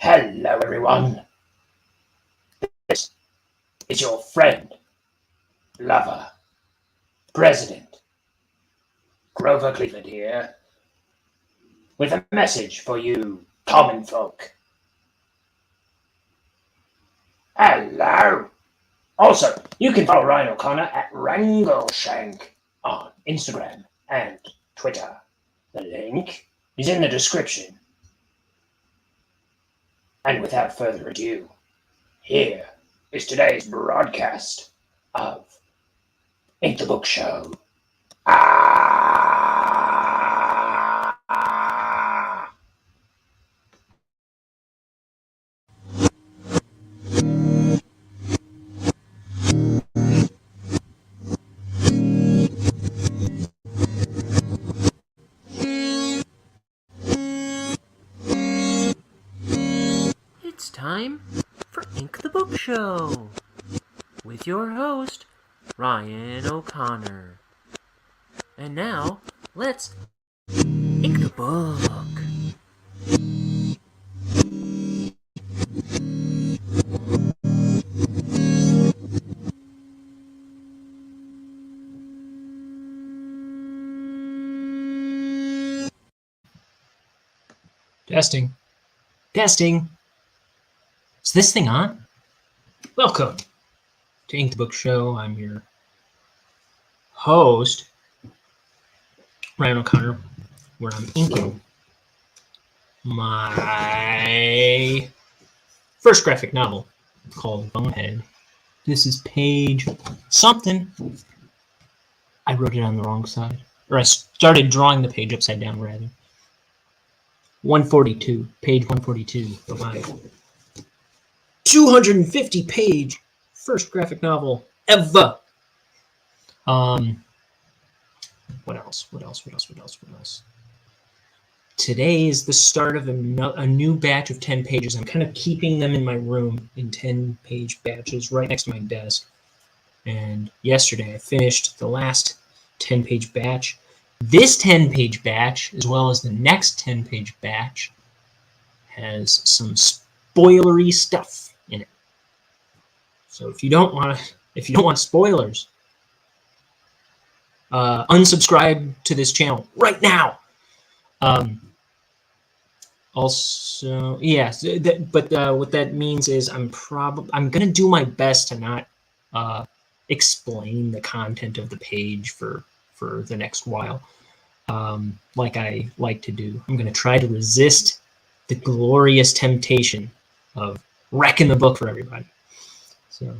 Hello, everyone. This is your friend, lover, president, Grover Cleveland here, with a message for you common folk. Hello. Also, you can follow Ryan O'Connor at Wrangleshank on Instagram and Twitter. The link is in the description. And without further ado, here is today's broadcast of Ink the Book Show. It's time for Ink the Book Show with your host, Ryan O'Connor. And now, let's ink the book. Testing. Is this thing on? Welcome to Ink the Book Show. I'm your host, Ryan O'Connor, where I'm inking my first graphic novel called Bonehead. This is page something. I wrote it on the wrong side. Or I started drawing the page upside down, rather. 142, page 142 of my 250-page first graphic novel ever. What else? Today is the start of a new batch of 10 pages. I'm kind of keeping them in my room in 10-page batches right next to my desk. And yesterday I finished the last 10-page batch. This 10-page batch, as well as the next 10-page batch, has some spoilery stuff in it. So if you don't want spoilers, unsubscribe to this channel right now. Also, yes, but what that means is I'm gonna do my best to not explain the content of the page for the next while, like I like to do. I'm gonna try to resist the glorious temptation of wrecking the book for everybody. So,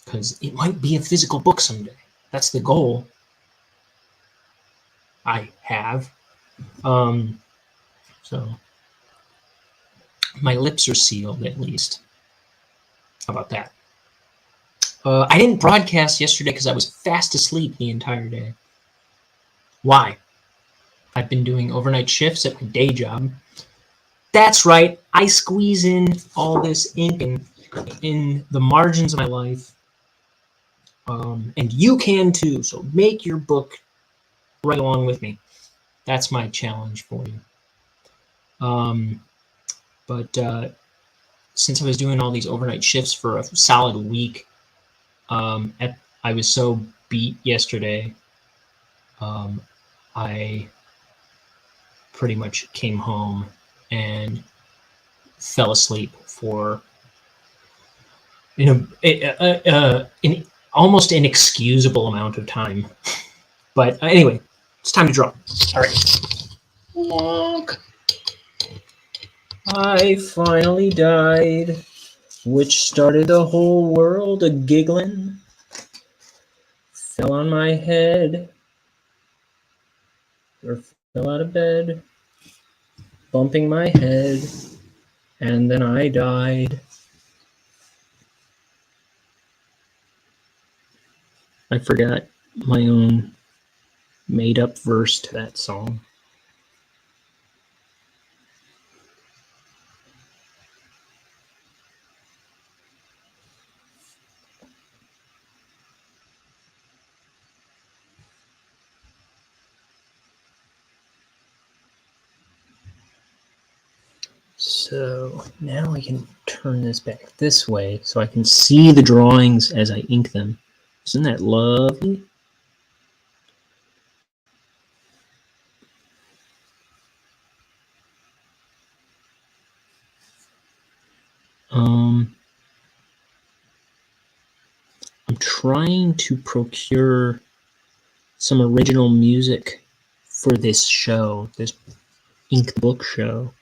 because it might be a physical book someday. That's the goal I have. So my lips are sealed, at least. How about that? I didn't broadcast yesterday because I was fast asleep the entire day. Why? I've been doing overnight shifts at my day job. That's right. I squeeze in all this ink in the margins of my life. And you can too. So make your book right along with me. That's my challenge for you. But since I was doing all these overnight shifts for a solid week, I was so beat yesterday. I pretty much came home and fell asleep for an almost inexcusable amount of time. But anyway, it's time to draw. All right. Walk. I finally died, which started the whole world a-giggling. Fell on my head, or fell out of bed, bumping my head, and then I died. I forgot my own made-up verse to that song. So now I can turn this back this way so I can see the drawings as I ink them. Isn't that lovely? I'm trying to procure some original music for this show, this Ink the Book show,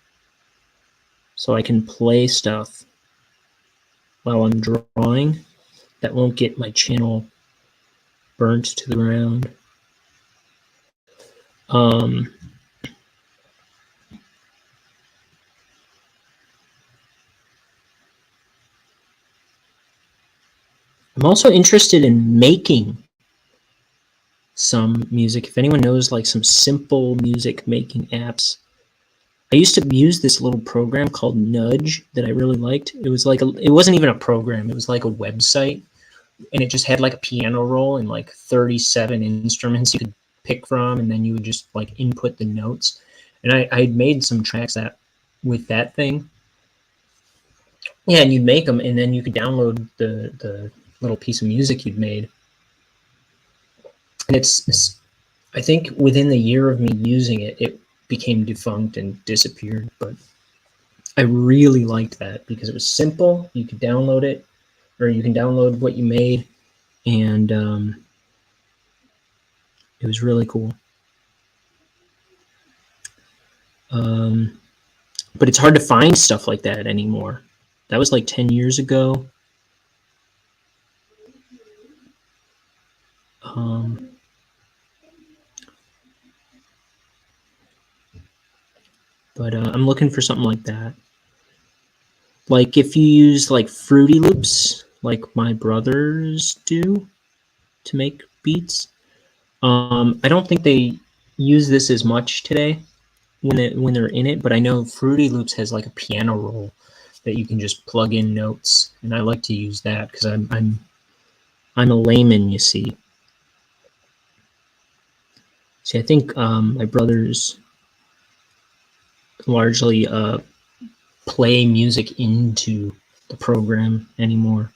so I can play stuff while I'm drawing that won't get my channel burnt to the ground. I'm also interested in making some music. If anyone knows like some simple music making apps, I used to use this little program called Nudge that I really liked. It was like it wasn't even a program. It was like a website, and it just had like a piano roll and like 37 instruments you could pick from, and then you would just like input the notes. And I had made some tracks that with that thing. Yeah, and you'd make them, and then you could download the little piece of music you'd made. And it's I think within the year of me using it, it became defunct and disappeared. But I really liked that because it was simple. You could download it, or you can download what you made, and it was really cool. But it's hard to find stuff like that anymore. That was like 10 years ago. But I'm looking for something like that. Like if you use like Fruity Loops, like my brothers do to make beats. I don't think they use this as much today when they're in it, but I know Fruity Loops has like a piano roll that you can just plug in notes, and I like to use that because I'm a layman, you see. See, I think my brothers largely play music into the program anymore.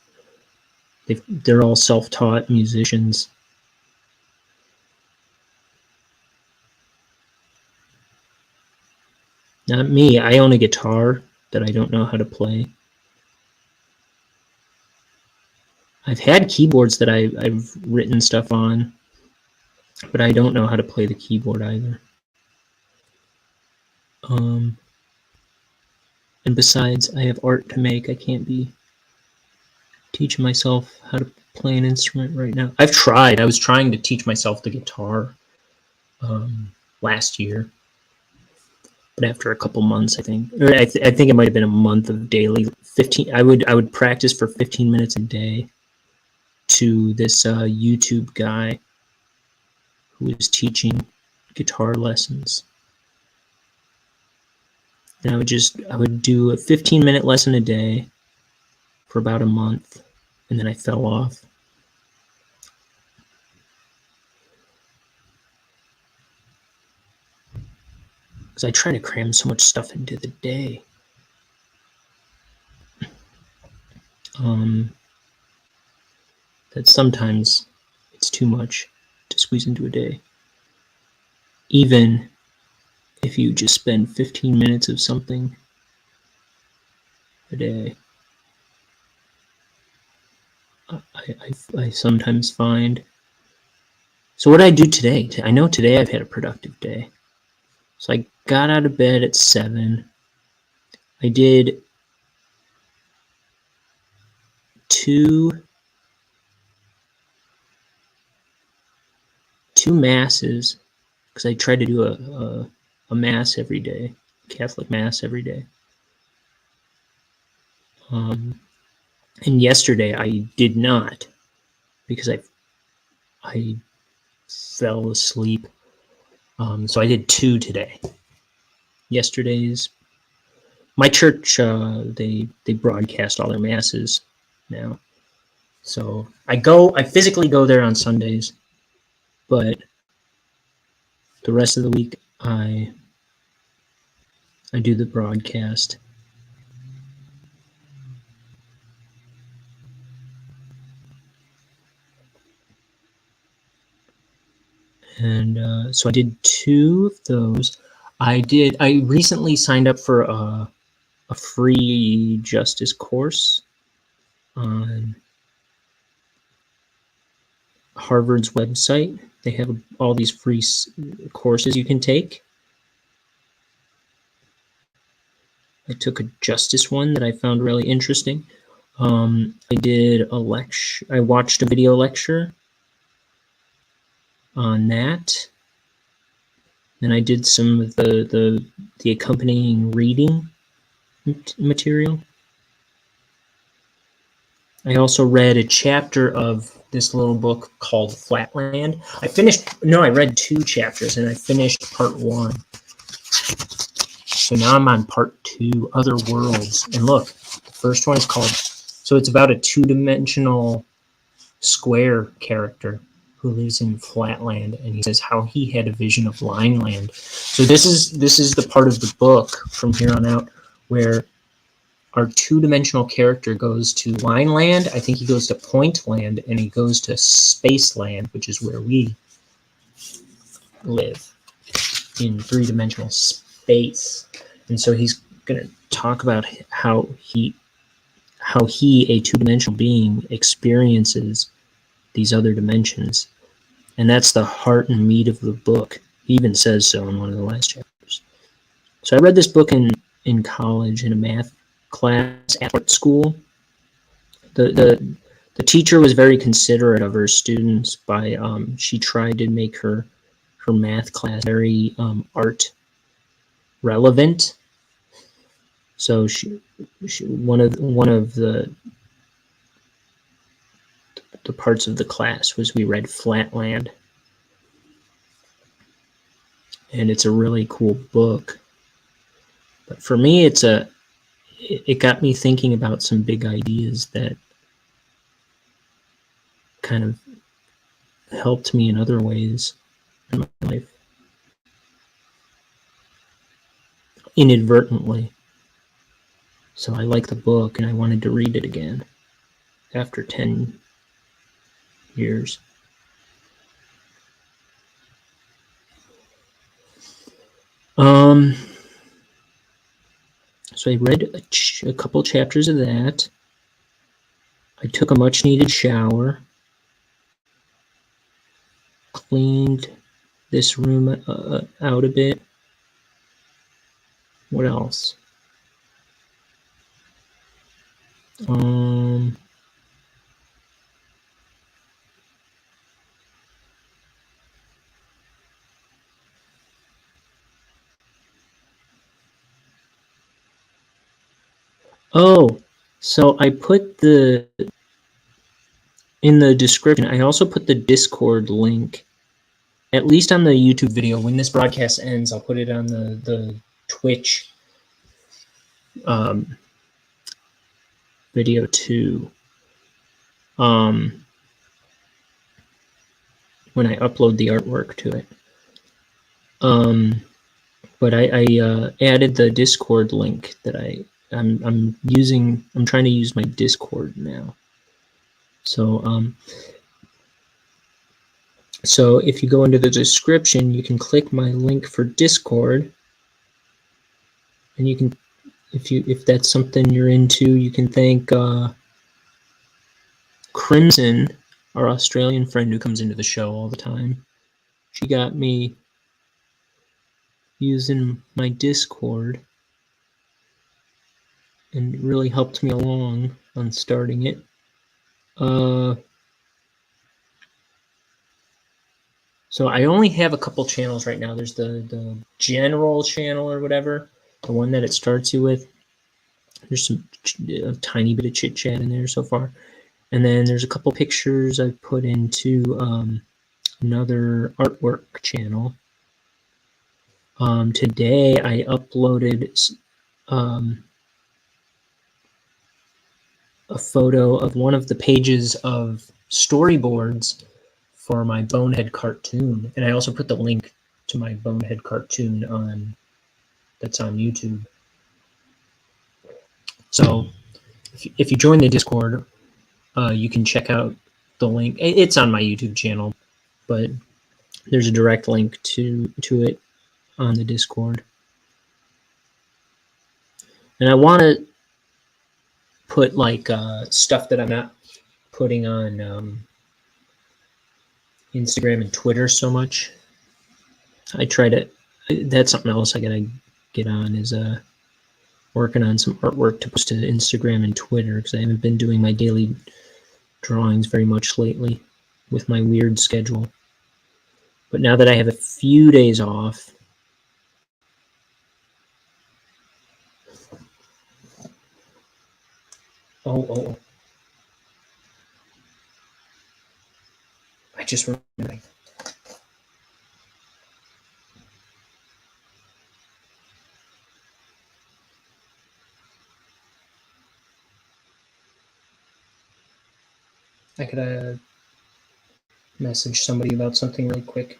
They're all self-taught musicians. Not me. I own a guitar that I don't know how to play. I've had keyboards that I've written stuff on, but I don't know how to play the keyboard either. And besides, I have art to make. I can't be teaching myself how to play an instrument right now. I've tried. I was trying to teach myself the guitar last year. But after a couple months, I think, or I think it might have been a month of daily 15. I would practice for 15 minutes a day to this YouTube guy who was teaching guitar lessons. And I would do a 15-minute lesson a day for about a month, and then I fell off. Because I try to cram so much stuff into the day. That sometimes it's too much to squeeze into a day. Even if you just spend 15 minutes of something a day. I sometimes find. So what did I do today? I know today I've had a productive day. So I got out of bed at 7. I did 2 masses because I tried to do a mass every day, Catholic mass every day. And yesterday I did not because I fell asleep. So I did 2 today. Yesterday's my church they broadcast all their masses now. So I physically go there on Sundays, but the rest of the week I do the broadcast. And so I did 2 of those. I recently signed up for a free justice course on Harvard's website. They have all these free courses you can take. I took a justice one that I found really interesting. I did a lecture. I watched a video lecture on that. And I did some of the accompanying reading material. I also read a chapter of this little book called Flatland. I read 2 chapters and I finished part 1. So now I'm on part 2, Other Worlds. And look, the first one is called, so it's about a 2-dimensional square character who lives in Flatland, and he says how he had a vision of Lineland. So this is the part of the book from here on out where our 2-dimensional character goes to Lineland. I think he goes to Pointland, and he goes to Spaceland, which is where we live in 3-dimensional space. And so he's going to talk about how he, a 2-dimensional being, experiences these other dimensions. And that's the heart and meat of the book. He even says so in one of the last chapters. So I read this book in college in a math class at art school. The teacher was very considerate of her students by she tried to make her math class very art relevant. So she one of the parts of the class was we read Flatland, and it's a really cool book. But for me, it got me thinking about some big ideas that kind of helped me in other ways in my life, inadvertently. So I like the book, and I wanted to read it again after 10 years. So I read a couple chapters of that. I took a much needed shower, cleaned this room out a bit. What else? Oh, so I put in the description, I also put the Discord link, at least on the YouTube video. When this broadcast ends, I'll put it on the Twitch video too. When I upload the artwork to it. But I added the Discord link that I'm using. I'm trying to use my Discord now. So so if you go into the description, you can click my link for Discord, and you can, if that's something you're into, you can thank Crimson, our Australian friend who comes into the show all the time. She got me using my Discord and really helped me along on starting it. So I only have a couple channels right now. There's the general channel or whatever, the one that it starts you with. There's a tiny bit of chit chat in there so far. And then there's a couple pictures I put into another artwork channel. Today I uploaded a photo of one of the pages of storyboards for my Bonehead cartoon, and I also put the link to my Bonehead cartoon that's on YouTube. So if you join the Discord, you can check out the link. It's on my YouTube channel, but There's a direct link to it on the Discord. And I want to put like stuff that I'm not putting on Instagram and Twitter so much. I try to. That's something else I gotta get on, is working on some artwork to post to Instagram and Twitter, because I haven't been doing my daily drawings very much lately with my weird schedule. But now that I have a few days off, oh, I just remembered. I could message somebody about something really quick.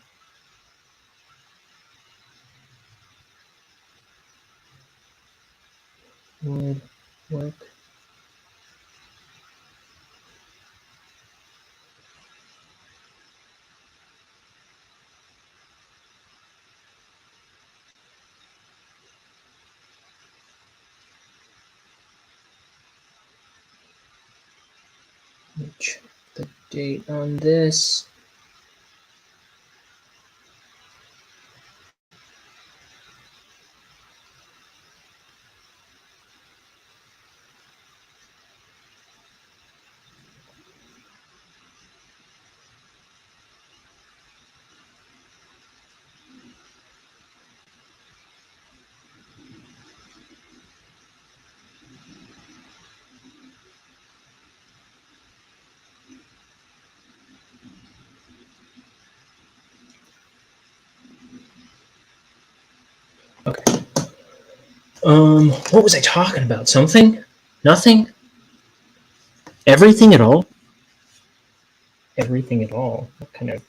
Would work. Let me check the date on this. Okay. What was I talking about? Something? Nothing? Everything at all? Everything at all? What kind of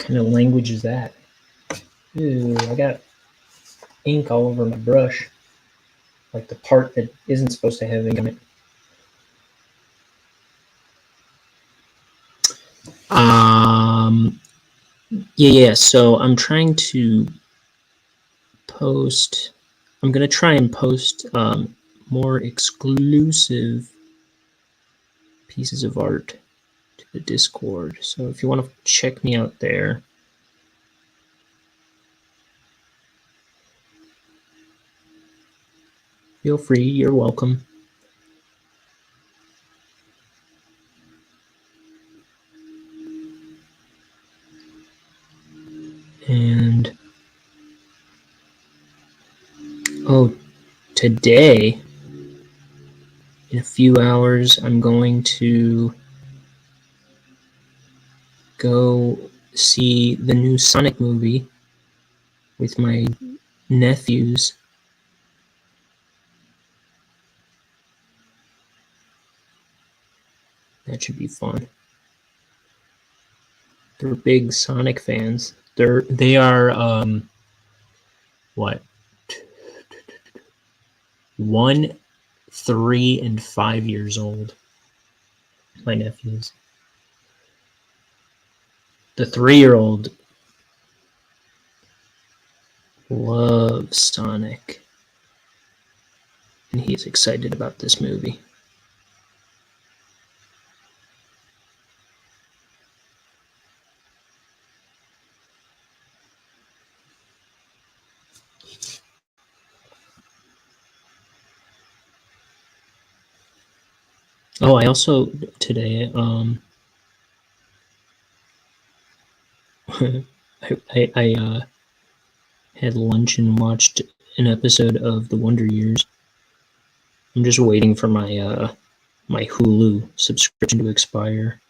language is that? Ooh, I got ink all over my brush. Like the part that isn't supposed to have ink on it. Yeah, so I'm trying to post, I'm going to try and post more exclusive pieces of art to the Discord. So if you want to check me out there, feel free, you're welcome. And today, in a few hours, I'm going to go see the new Sonic movie with my nephews. That should be fun. They're big Sonic fans. They are what? 1, 3, and 5 years old. My nephews. The 3-year-old loves Sonic, and he's excited about this movie. Oh, I also today I had lunch and watched an episode of The Wonder Years. I'm just waiting for my my Hulu subscription to expire,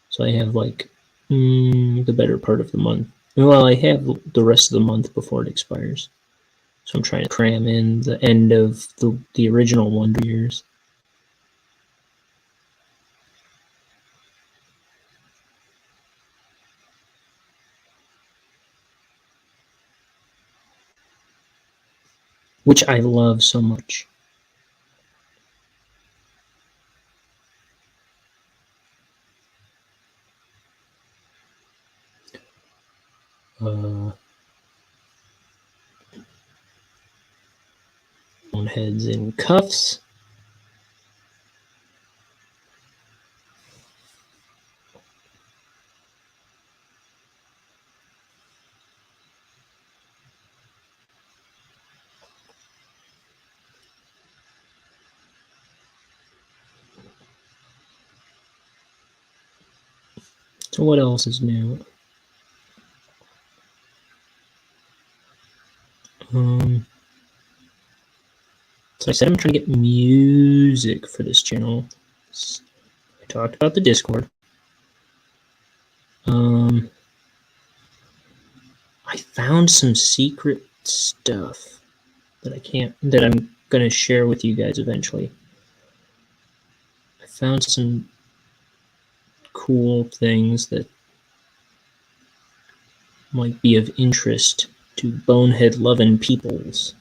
so I have like the better part of the month. Well, I have the rest of the month before it expires, so I'm trying to cram in the end of the original Wonder Years. which I love so much. Boneheads in cuffs. So what else is new? So I said I'm trying to get music for this channel. I talked about the Discord. I found some secret stuff that I'm gonna share with you guys eventually. I found some cool things that might be of interest to bonehead loving peoples.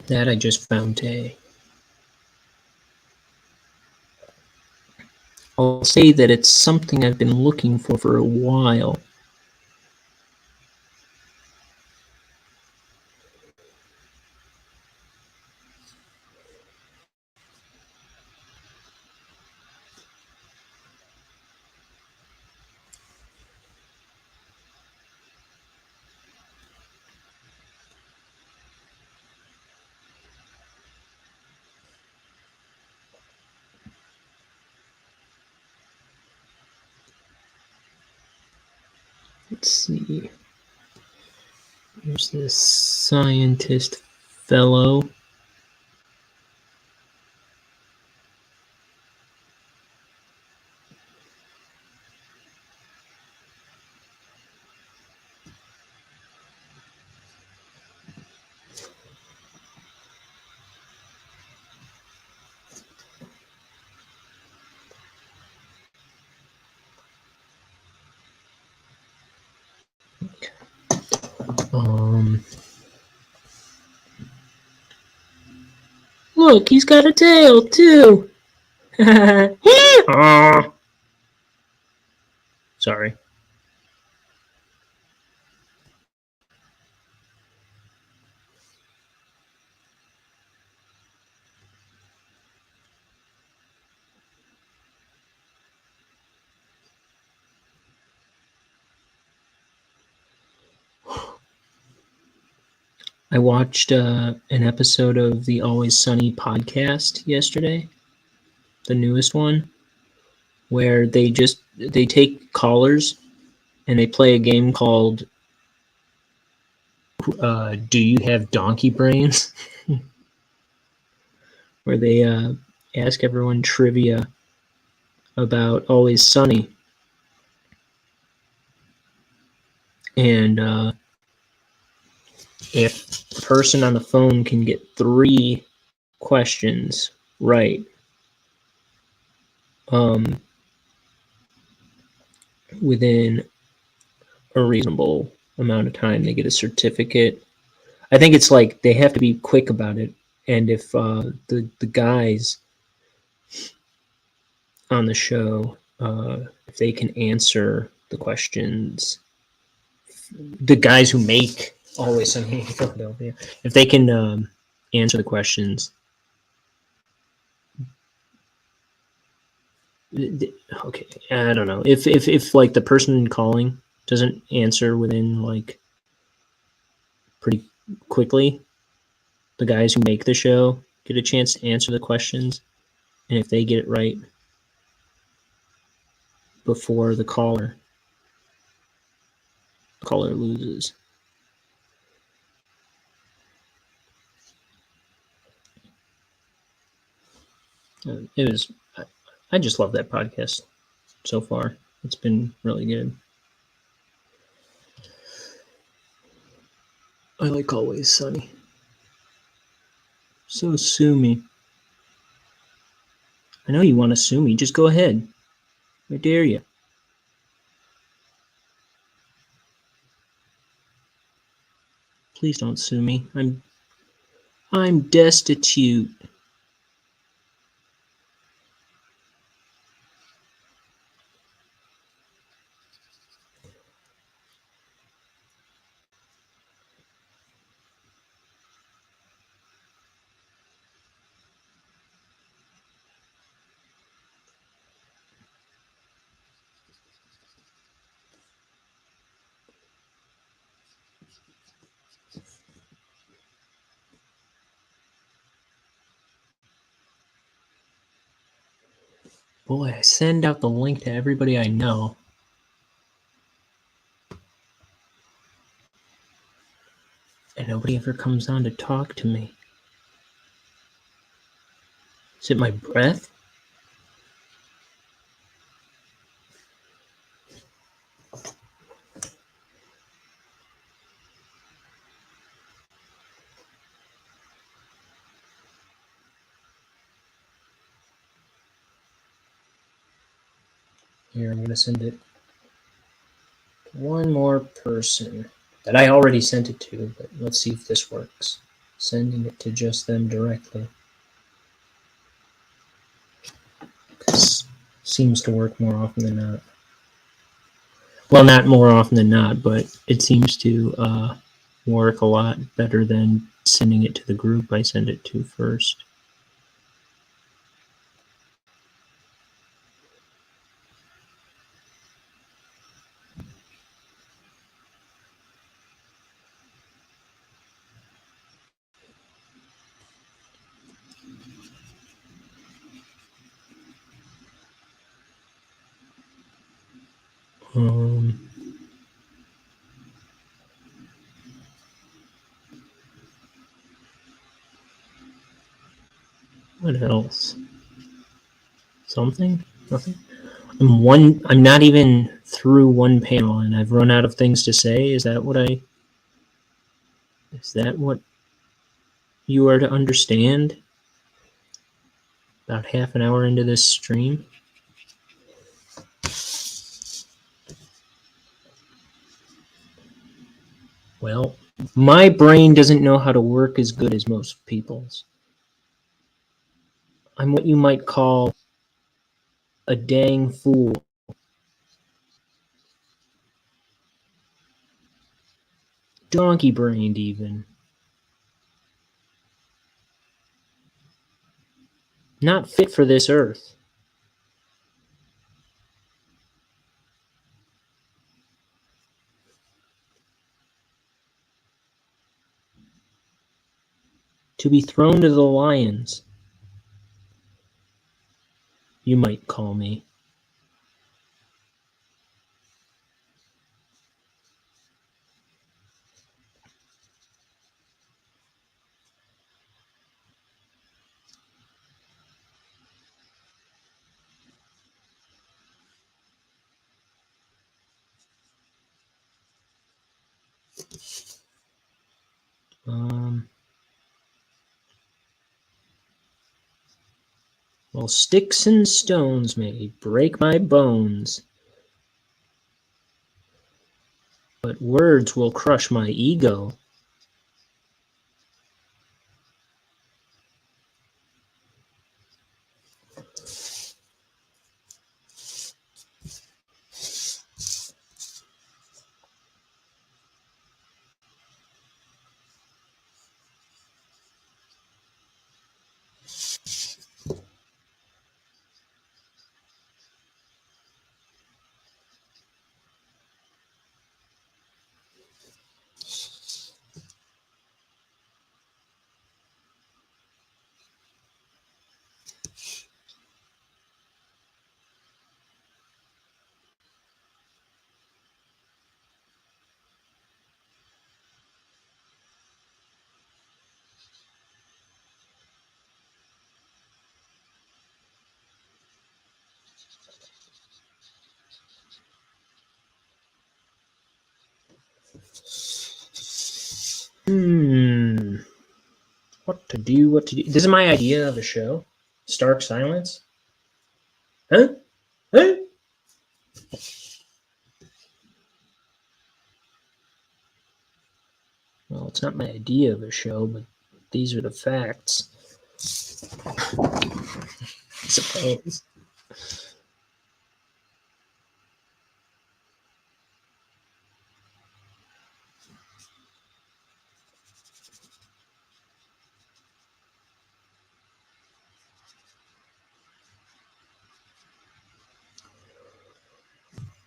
That I just found today. I'll say that it's something I've been looking for a while. Let's see. There's this scientist fellow. Look, he's got a tail too. Sorry. I watched an episode of the Always Sunny podcast yesterday, the newest one, where they take callers and they play a game called Do You Have Donkey Brains? Where they ask everyone trivia about Always Sunny. And if the person on the phone can get 3 questions right, within a reasonable amount of time, they get a certificate. I think it's like they have to be quick about it. And if the guys on the show, if they can answer the questions, the guys who make Always Sunny in Philadelphia, if they can answer the questions, okay, I don't know. If like the person calling doesn't answer within like pretty quickly, the guys who make the show get a chance to answer the questions, and if they get it right before the caller loses. It was. I just love that podcast so far. It's been really good. I like Always Sunny. So sue me. I know you want to sue me. Just go ahead. I dare you. Please don't sue me. I'm destitute. Boy, I send out the link to everybody I know. And nobody ever comes on to talk to me. Is it my breath? Here, I'm going to send it to one more person that I already sent it to, but let's see if this works. Sending it to just them directly. This seems to work more often than not. Well, not more often than not, but it seems to work a lot better than sending it to the group I send it to first. What else? Something? Nothing? I'm not even through one panel and I've run out of things to say. Is that what you are to understand? About half an hour into this stream? Well, my brain doesn't know how to work as good as most people's. I'm what you might call a dang fool. Donkey-brained, even. Not fit for this earth. To be thrown to the lions, you might call me. Well, sticks and stones may break my bones, but words will crush my ego. What to do, what to do. This is my idea of a show. Stark silence. Huh? Huh? Well, it's not my idea of a show, but these are the facts. I suppose.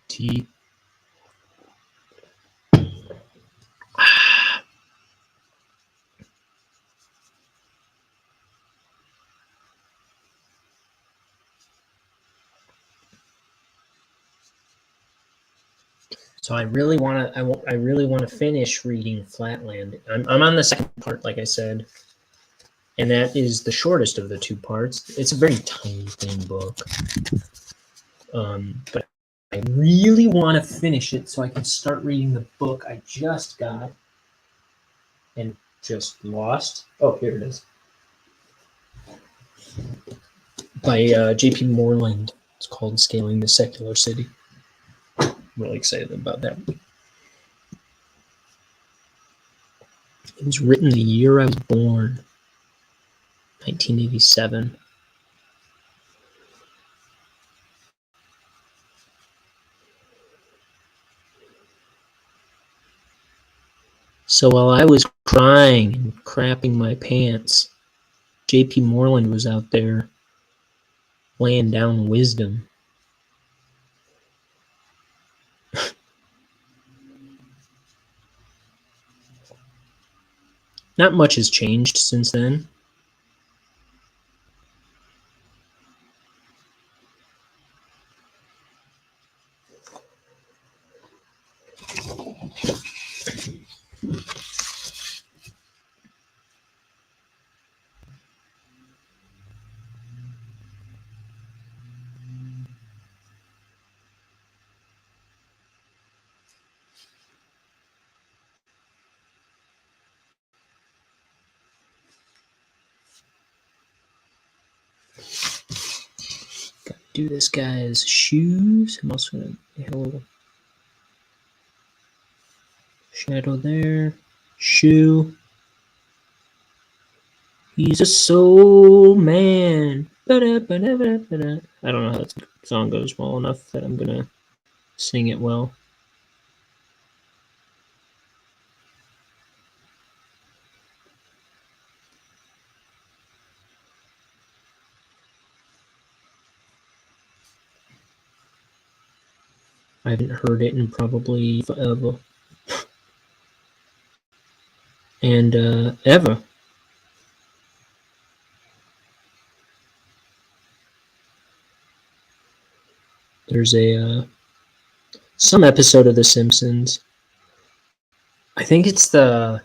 Tea. So I really want to. I really want to finish reading Flatland. I'm on the second part, like I said, and that is the shortest of the two parts. It's a very tiny, thin book, but I really want to finish it so I can start reading the book I just got and just lost. Oh, here it is, by J.P. Moreland. It's called "Scaling the Secular City." I'm really excited about that. It was written the year I was born, 1987. So while I was crying and crapping my pants, J.P. Moreland was out there laying down wisdom. Not much has changed since then. Gotta do this guy's shoes. I'm also gonna add a little shadow there. Shoe. He's a soul man. Ba-da-ba-da-ba-da-ba-da. I don't know how that song goes well enough that I'm gonna sing it well. I haven't heard it in probably forever. And ever. There's some episode of The Simpsons. I think it's the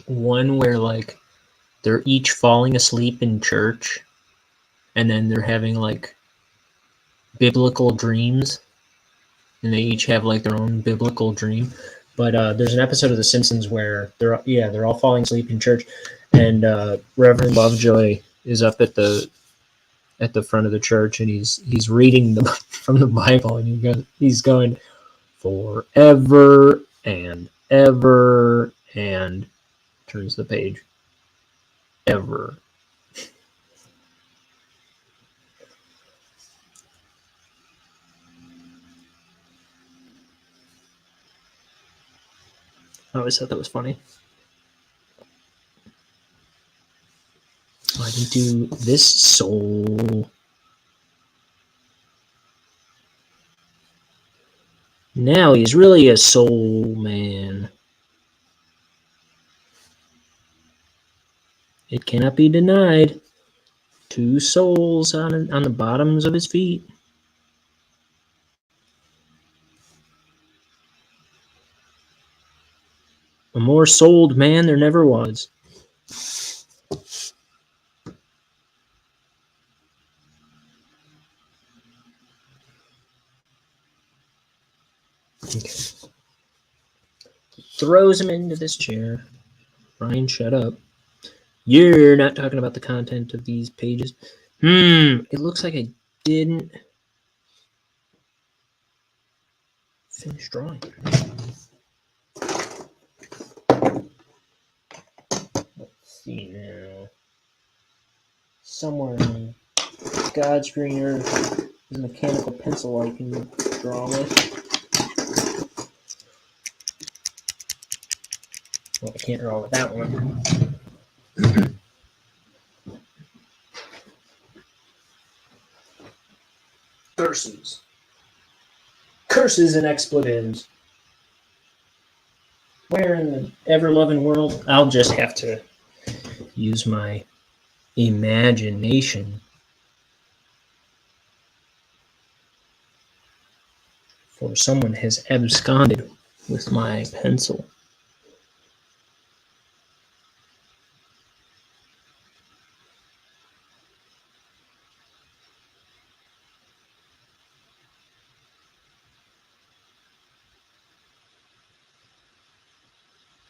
one where like they're each falling asleep in church, and then they're having like biblical dreams, and they each have like their own biblical dream. But there's an episode of The Simpsons where they're all falling asleep in church, and Reverend Lovejoy is up at the front of the church, and he's reading from the Bible, and he's going forever and ever, and turns the page. Ever. I always thought that was funny. I can do this soul. Now he's really a soul man. It cannot be denied. 2 souls on the bottoms of his feet. A more souled man there never was. Okay. Throws him into this chair. Brian, shut up. You're not talking about the content of these pages. It looks like I didn't finish drawing. Let's see now. Somewhere in God's green earth is a mechanical pencil I can draw with. Well, I can't draw with that one. Curses. Curses and expletives. Where in the ever-loving world? I'll just have to use my imagination. For someone has absconded with my pencil.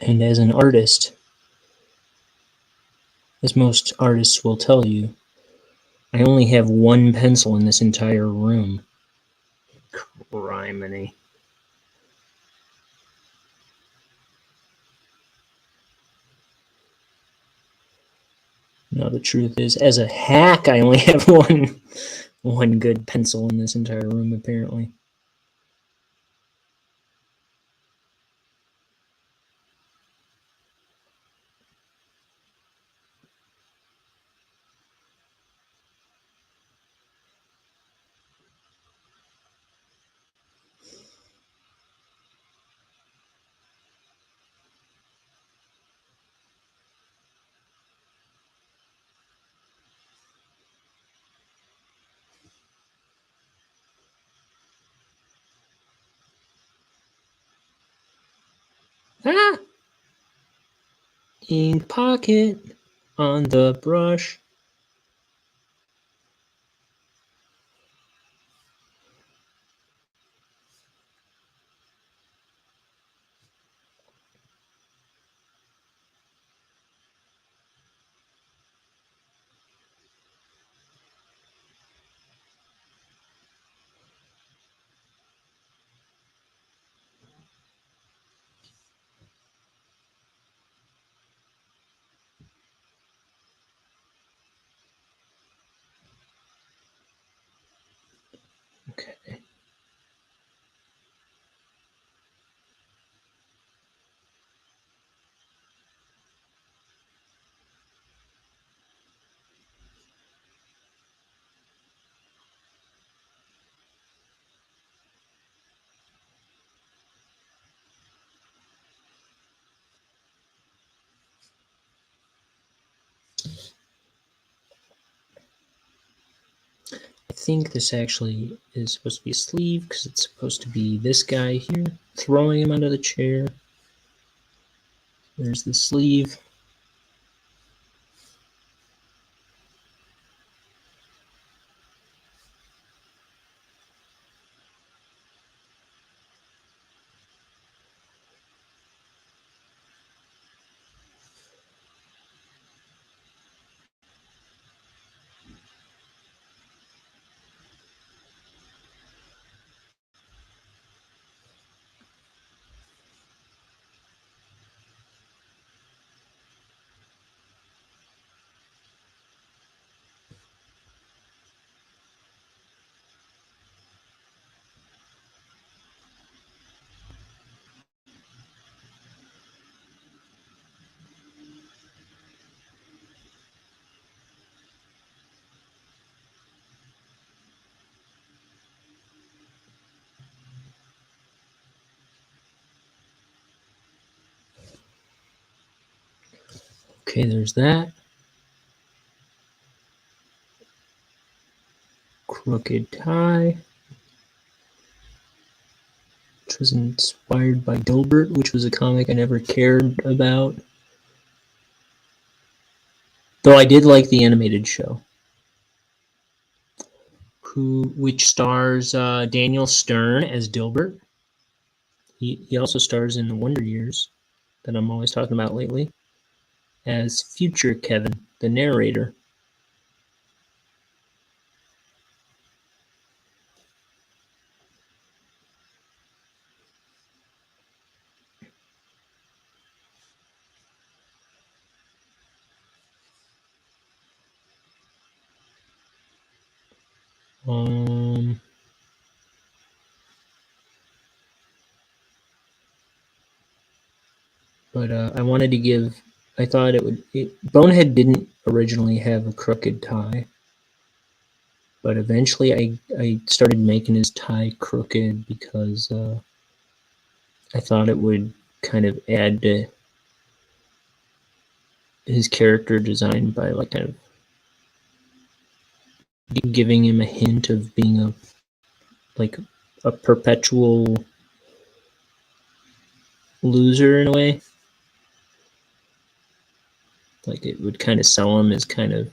And as an artist, as most artists will tell you, I only have one pencil in this entire room. Criminy. No, the truth is, as a hack, I only have one good pencil in this entire room, apparently. Ah! Ink pocket on the brush. Okay. I think this actually is supposed to be a sleeve because it's supposed to be this guy here, throwing him under the chair. There's the sleeve. Okay, there's that. Crooked tie, which was inspired by Dilbert, which was a comic I never cared about. Though I did like the animated show. Which stars Daniel Stern as Dilbert. He also stars in the Wonder Years that I'm always talking about lately. as future Kevin, the narrator. But I wanted to give. I thought Bonehead didn't originally have a crooked tie, but eventually I started making his tie crooked because I thought it would kind of add to his character design by like kind of giving him a hint of being a perpetual loser in a way. Like it would kind of sell him as kind of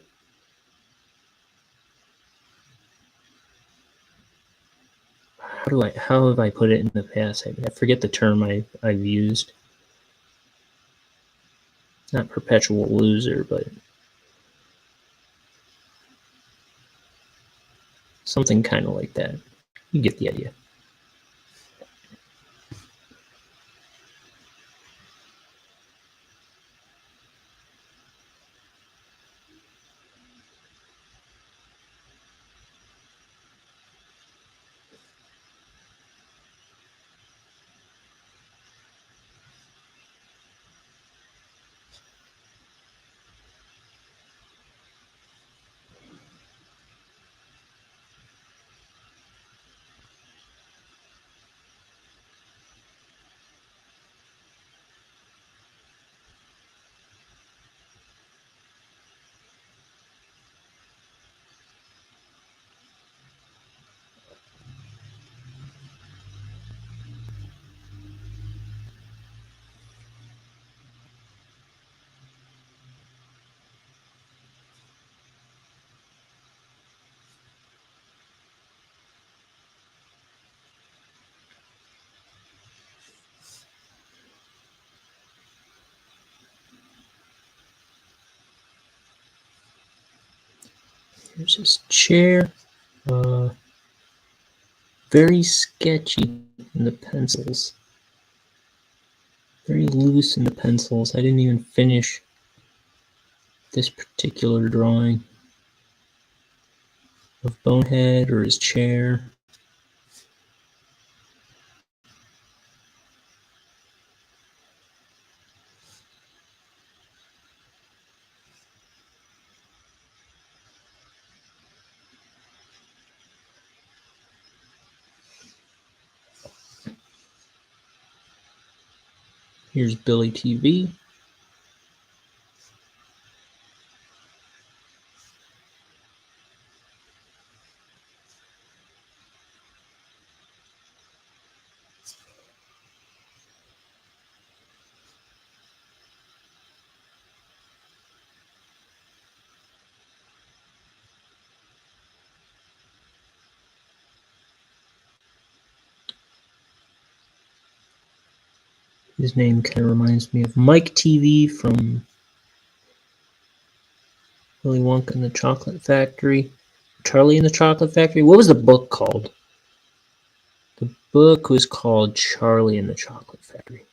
how have I put it in the past? I forget the term I've used. Not perpetual loser, but something kind of like that. You get the idea. Here's his chair. Very sketchy in the pencils. Very loose in the pencils. I didn't even finish this particular drawing of Bonehead or his chair. Here's Billy TV. His name kind of reminds me of Mike TV from Willy Wonka and the Chocolate Factory. Charlie and the Chocolate Factory. What was the book called? The book was called Charlie and the Chocolate Factory.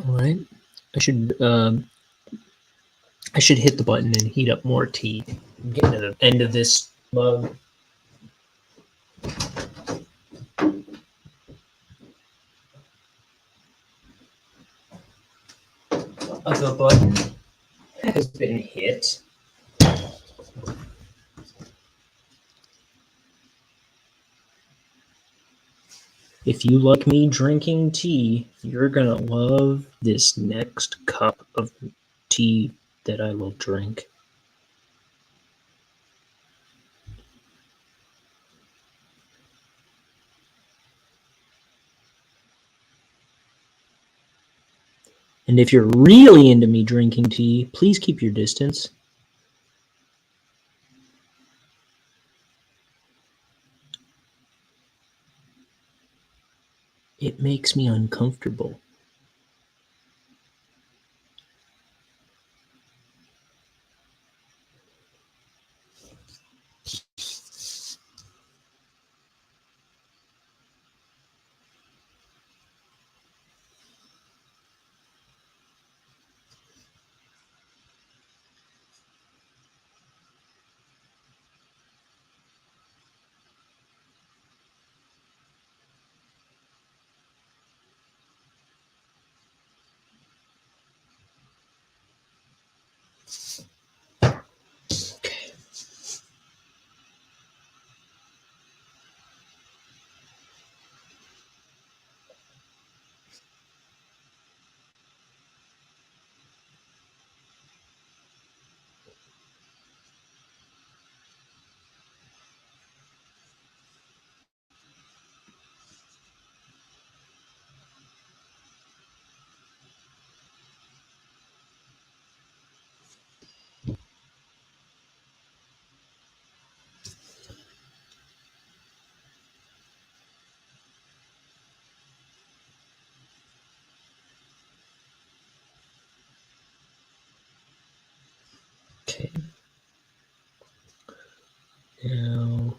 All right, I should hit the button and heat up more tea. I'm getting to the end of this mug. The button has been hit. If you like me drinking tea, you're gonna love this next cup of tea that I will drink. And if you're really into me drinking tea, please keep your distance. It makes me uncomfortable. Okay. Now,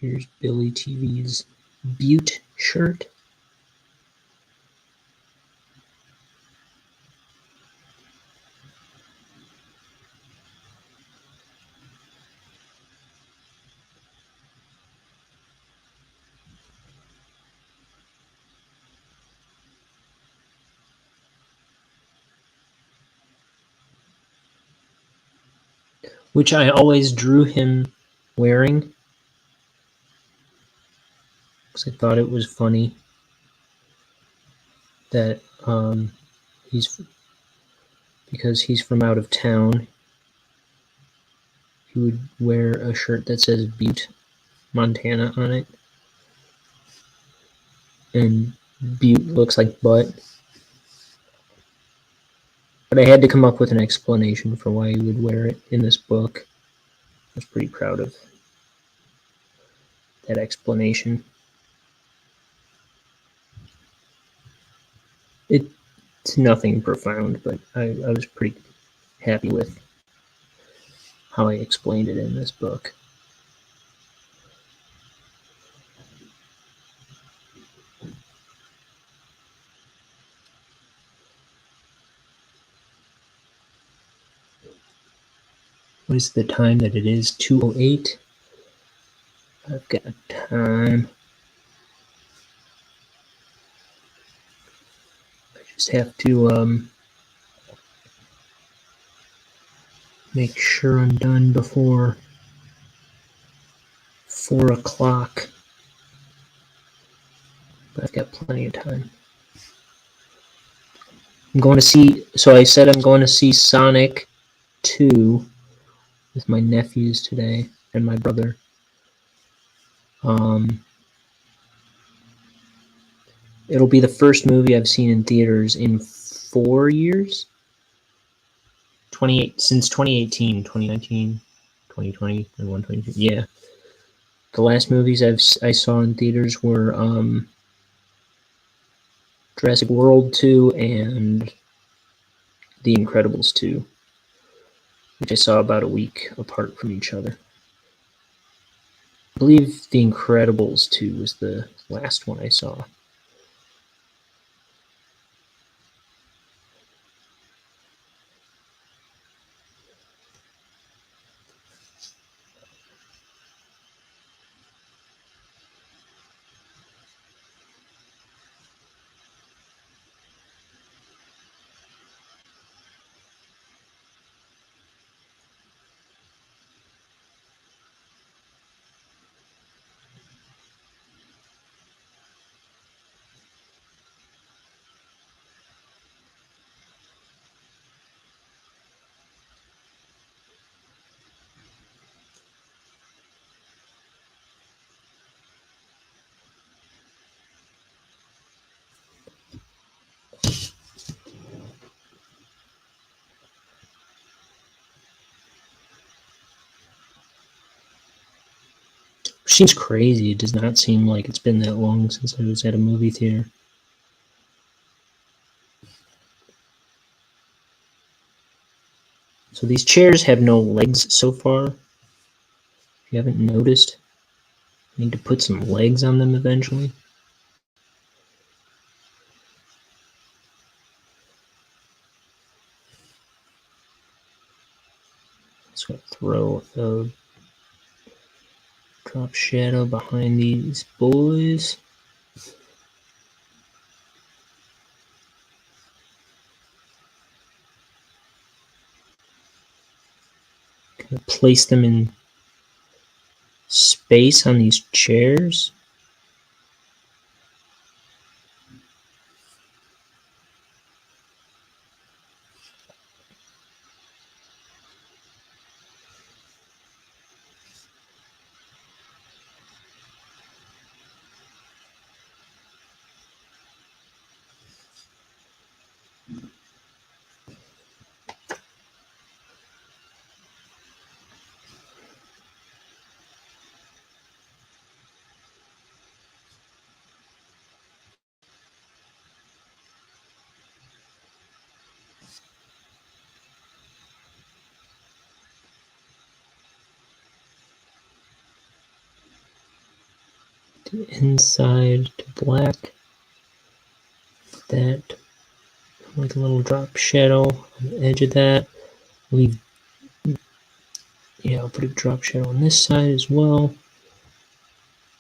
here's Billy TV's Butte shirt. Which I always drew him wearing because I thought it was funny that because he's from out of town, he would wear a shirt that says Butte, Montana on it. And Butte looks like butt. But I had to come up with an explanation for why he would wear it in this book. I was pretty proud of that explanation. It's nothing profound, but I was pretty happy with how I explained it in this book. What is the time that it is? 2:08. I've got time. I just have to make sure I'm done before 4 o'clock. But I've got plenty of time. I'm going to see, so I said I'm going to see Sonic 2 with my nephews today and my brother. It'll be the first movie I've seen in theaters in 4 years. Since 2018, 2019, 2020, 21, 22. Yeah. The last movies I saw in theaters were Jurassic World 2 and The Incredibles 2, which I saw about a week apart from each other. I believe The Incredibles 2 was the last one I saw. Which seems crazy. It does not seem like it's been that long since I was at a movie theater. So these chairs have no legs so far. If you haven't noticed, I need to put some legs on them eventually. Just gonna throw a drop shadow behind these boys. Gonna place them in space on these chairs. To inside to black. That like a little drop shadow on the edge of that. Leave, yeah, I'll put a drop shadow on this side as well.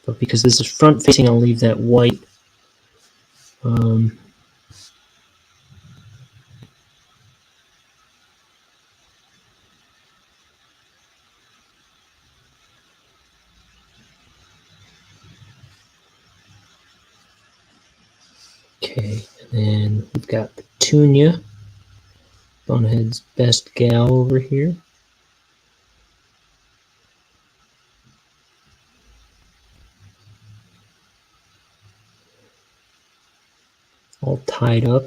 But because this is front facing, I'll leave that white. Okay, and then we've got Petunia, Bonehead's best gal over here. All tied up.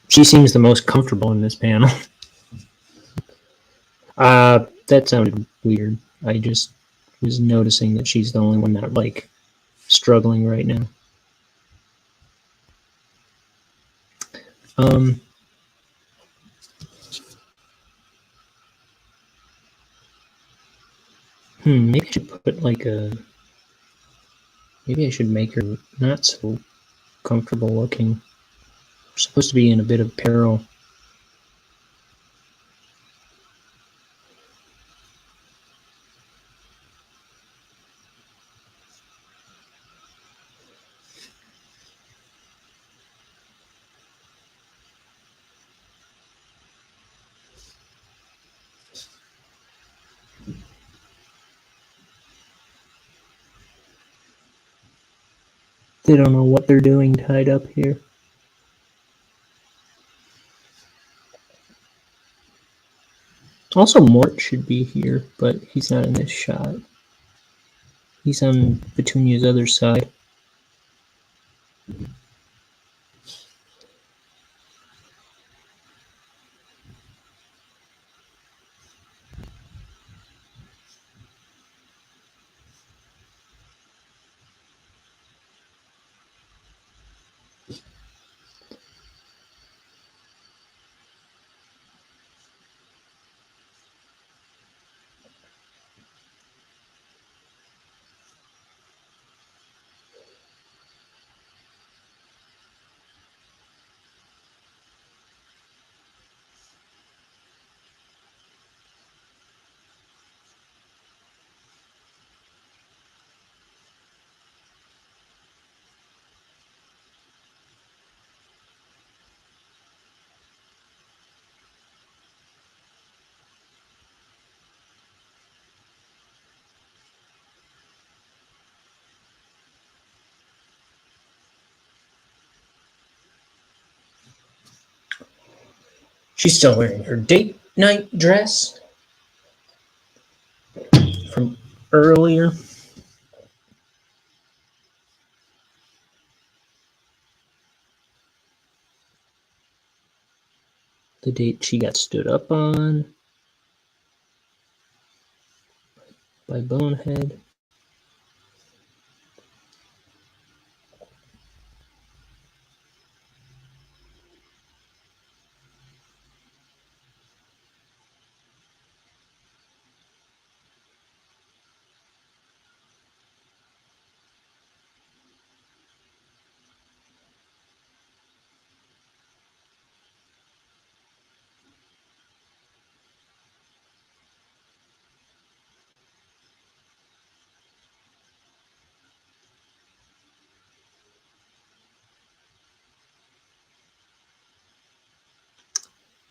She seems the most comfortable in this panel. That sounded weird. I just was noticing that she's the only one not like struggling right now. Maybe I should put like a. Maybe I should make her not so comfortable looking. We're supposed to be in a bit of peril. They don't know what they're doing tied up here. Also, Mort should be here, but he's not in this shot. He's on Petunia's other side. She's still wearing her date night dress from earlier. the date she got stood up on by Bonehead.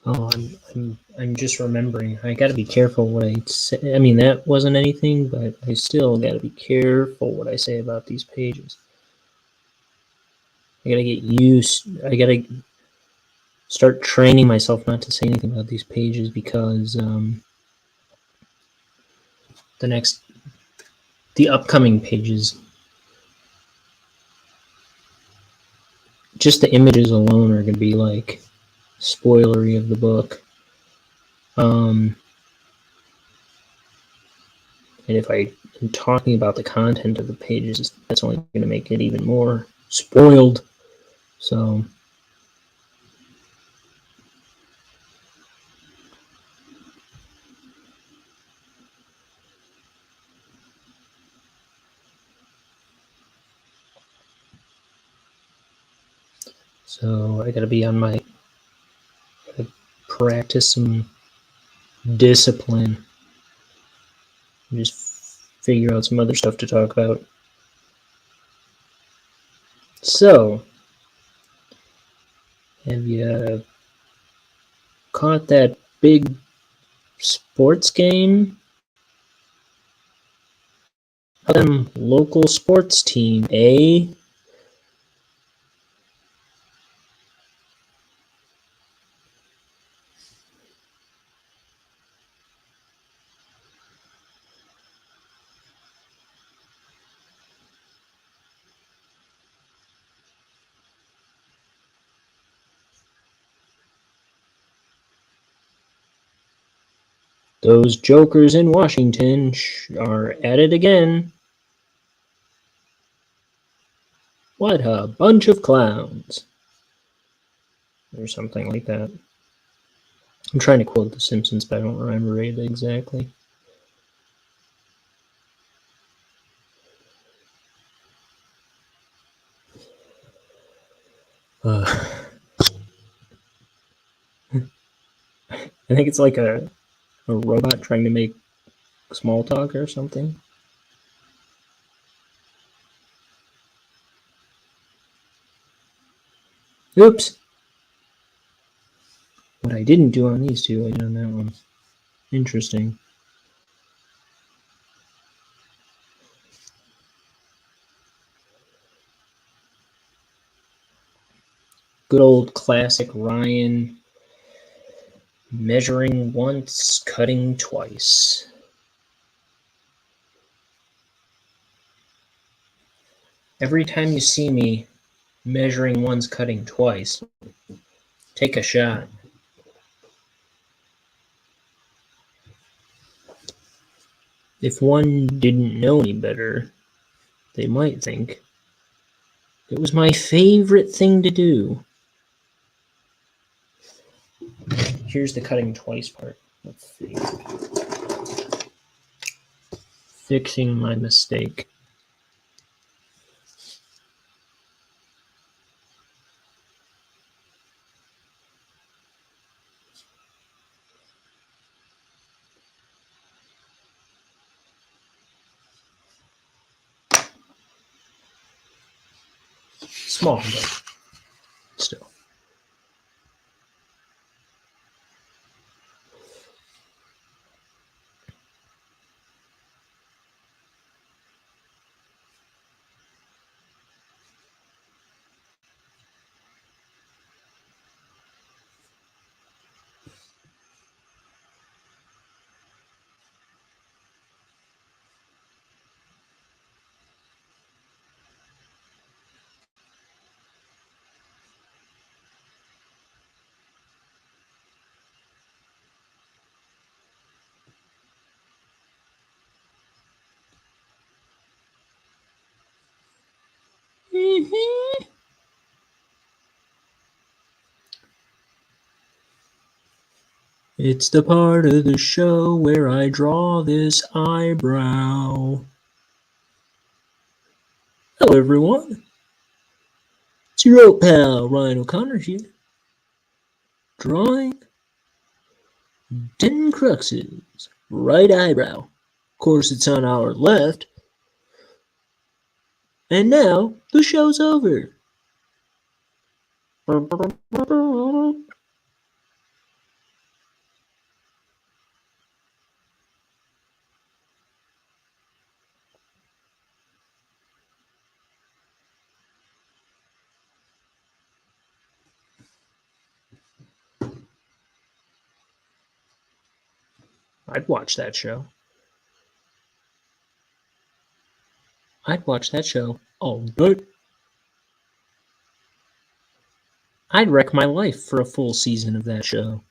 Oh, I'm just remembering. I got to be careful what I say. I mean, that wasn't anything, but I still got to be careful what I say about these pages. I got to get used. I got to start training myself not to say anything about these pages because the upcoming pages, just the images alone are going to be like spoilery of the book. And if I am talking about the content of the pages, that's only going to make it even more spoiled. So I got to be on my, practice some discipline, and just figure out some other stuff to talk about. So, have you caught that big sports game? Them local sports team, eh? Those jokers in Washington are at it again. What a bunch of clowns. Or something like that. I'm trying to quote The Simpsons, but I don't remember it exactly. I think it's like a robot trying to make small talk or something. Oops. What I didn't do on these two, I did on that one. Interesting. Good old classic Ryan, measuring once, cutting twice. Every time you see me measuring once, cutting twice, take a shot. If one didn't know any better, they might think it was my favorite thing to do. Here's the cutting twice part. Let's see. Fixing my mistake. Small, but still. It's the part of the show where I draw this eyebrow. Hello, everyone. It's your old pal, Ryan O'Connor here. Drawing Denton Crux's right eyebrow. Of course, it's on our left. And now, the show's over. I'd watch that show. I'd watch that show all day. I'd wreck my life for a full season of that show.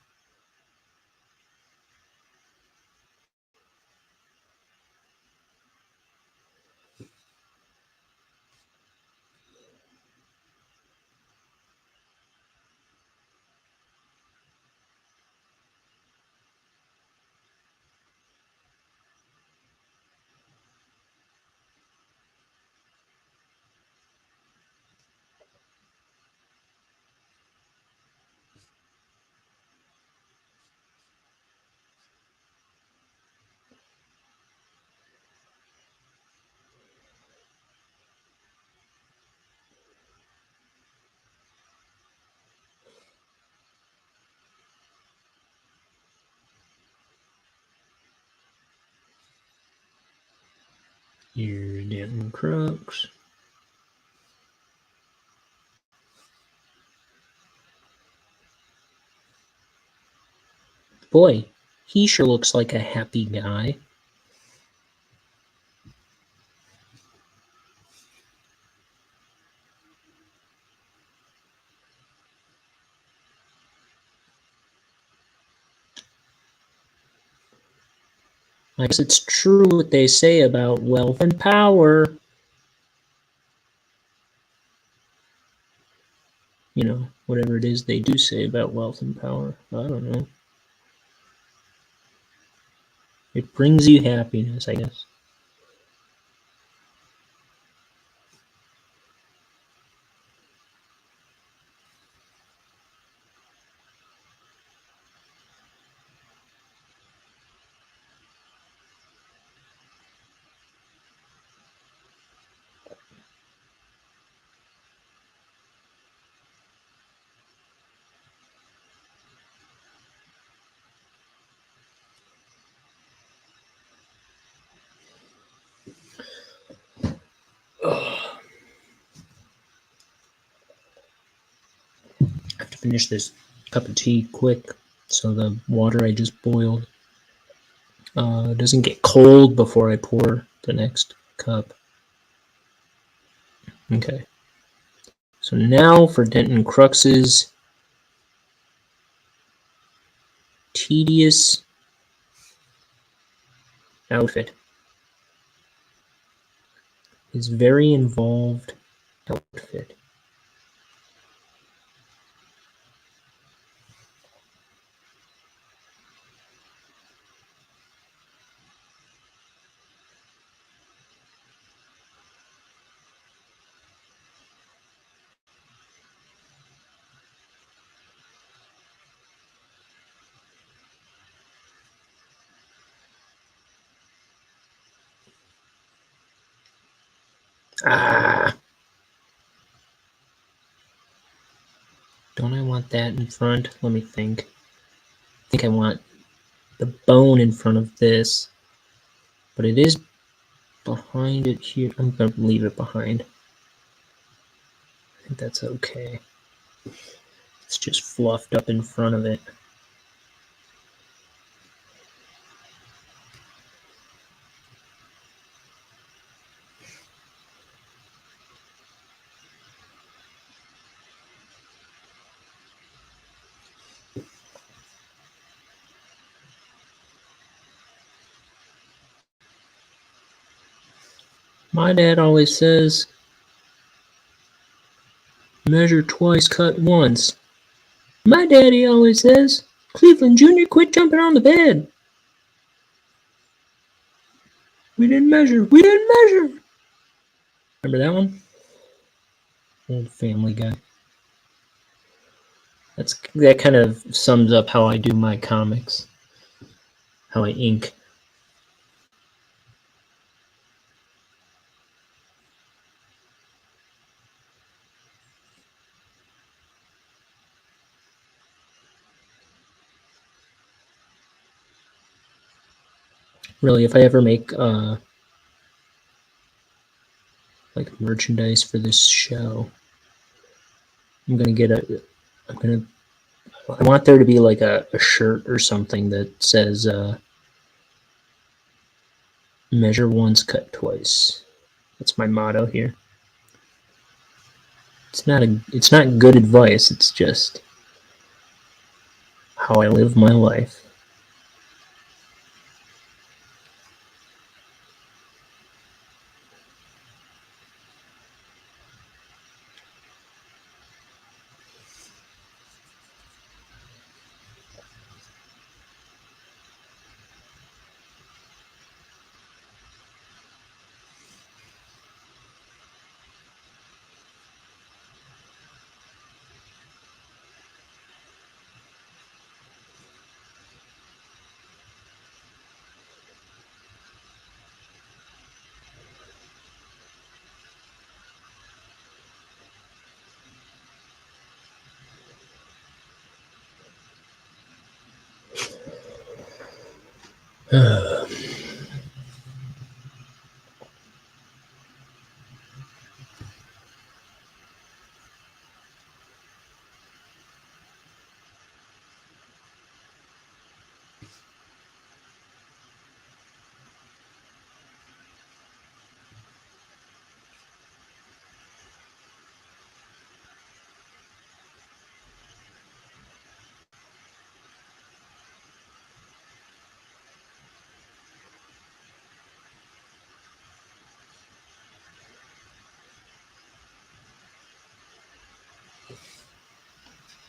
You're Denton Crux. Boy, he sure looks like a happy guy. I guess it's true what they say about wealth and power. You know, whatever it is they do say about wealth and power. I don't know. It brings you happiness, I guess. Ugh. I have to finish this cup of tea quick so the water I just boiled doesn't get cold before I pour the next cup. Okay. So now for Denton Crux's tedious outfit. His very involved outfit. Ah! Don't I want that in front? Let me think. I think I want the bone in front of this. But it is behind it here. I'm going to leave it behind. I think that's okay. It's just fluffed up in front of it. My dad always says, Measure twice, cut once. My daddy always says, Cleveland Jr., quit jumping on the bed. We didn't measure. We didn't measure. Remember that one? Old Family Guy. That kind of sums up how I do my comics. How I ink. Really, if I ever make like merchandise for this show, I'm gonna get I want there to be like a shirt or something that says measure once, cut twice. That's my motto here. It's not good advice, it's just how I live my life.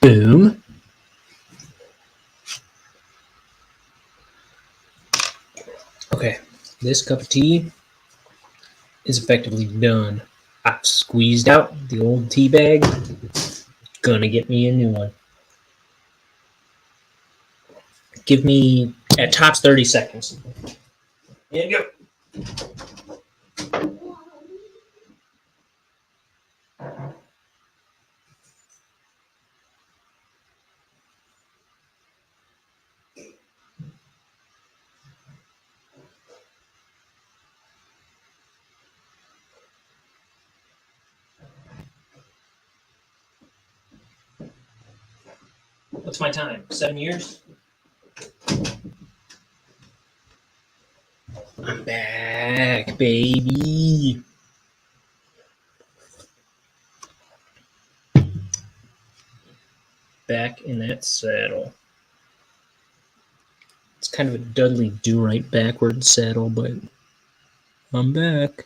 Boom. Okay, this cup of tea is effectively done. I've squeezed out the old tea bag. Gonna get me a new one. Give me at tops 30 seconds. And go. What's my time? 7 years? I'm back, baby. Back in that saddle. It's kind of a Dudley Do-Right backwards saddle, but I'm back.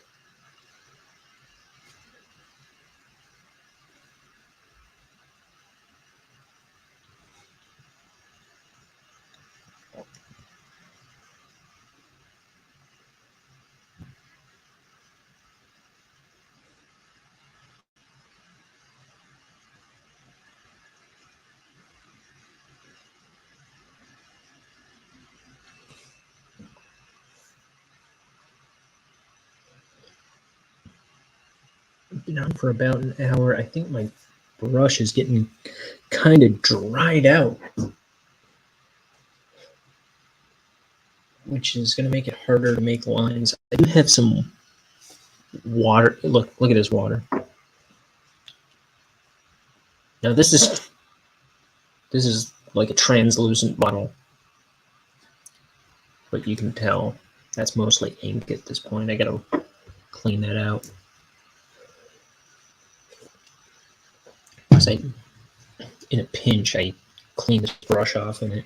Been on for about an hour. I think my brush is getting kind of dried out, which is going to make it harder to make lines. I do have some water. Look at this water. Now this is like a translucent bottle, but you can tell that's mostly ink at this point. I gotta clean that out. In a pinch, I clean this brush off in it.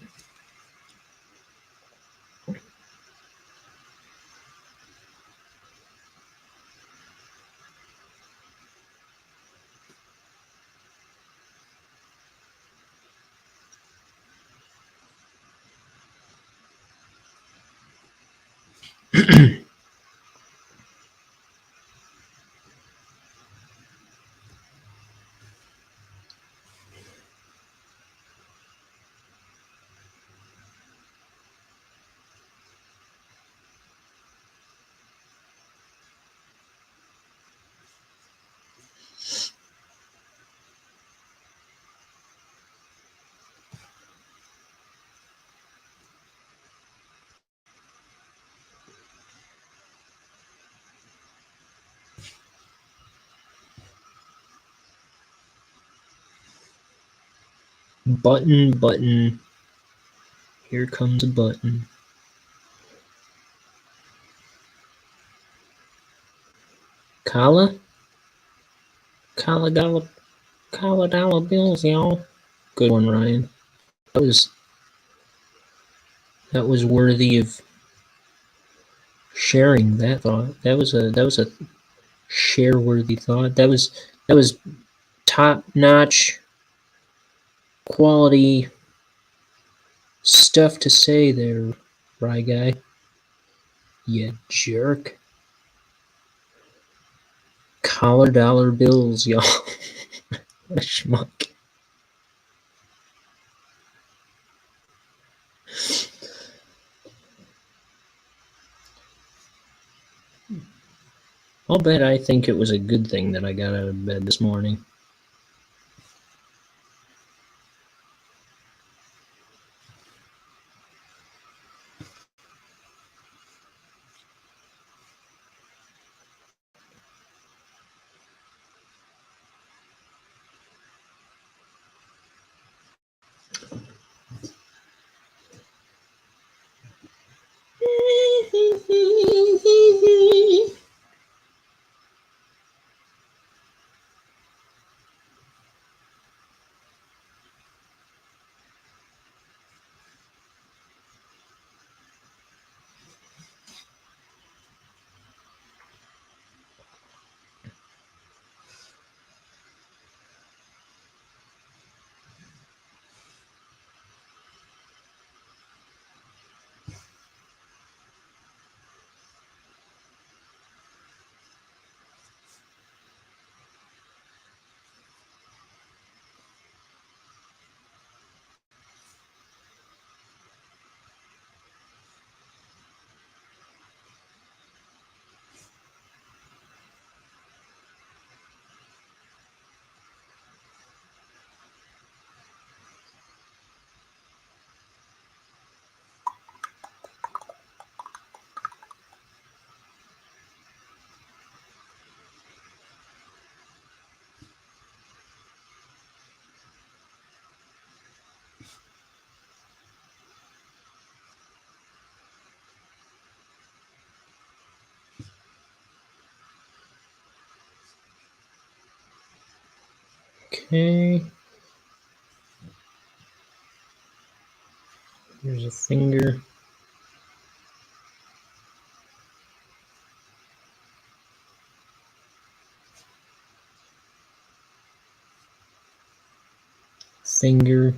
Button, button. Here comes a button. Kala? Kala dollar bills, y'all. Good one, Ryan. That was worthy of sharing that thought. That was a share worthy thought. That was top notch quality stuff to say there, Rye guy. You jerk. Dollar bills, y'all. What a schmuck. I'll bet I think it was a good thing that I got out of bed this morning. Okay. Here's a finger. Finger.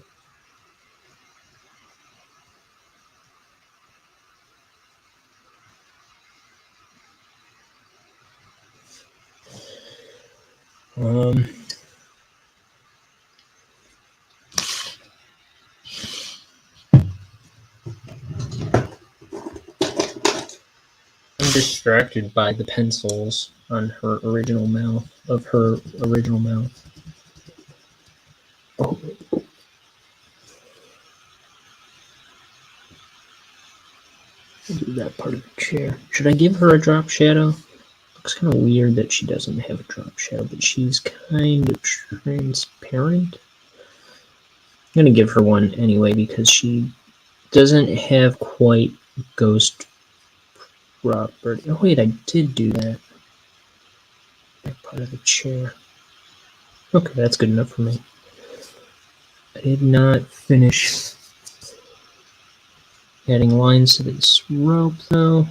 I'm distracted by the pencils on her original mouth, Oh. I'll do that part of the chair. Should I give her a drop shadow? Looks kind of weird that she doesn't have a drop shadow, but she's kind of transparent. I'm going to give her one anyway because she doesn't have quite ghost property. Oh wait, I did do that. That part of the chair. Okay, that's good enough for me. I did not finish adding lines to this rope though.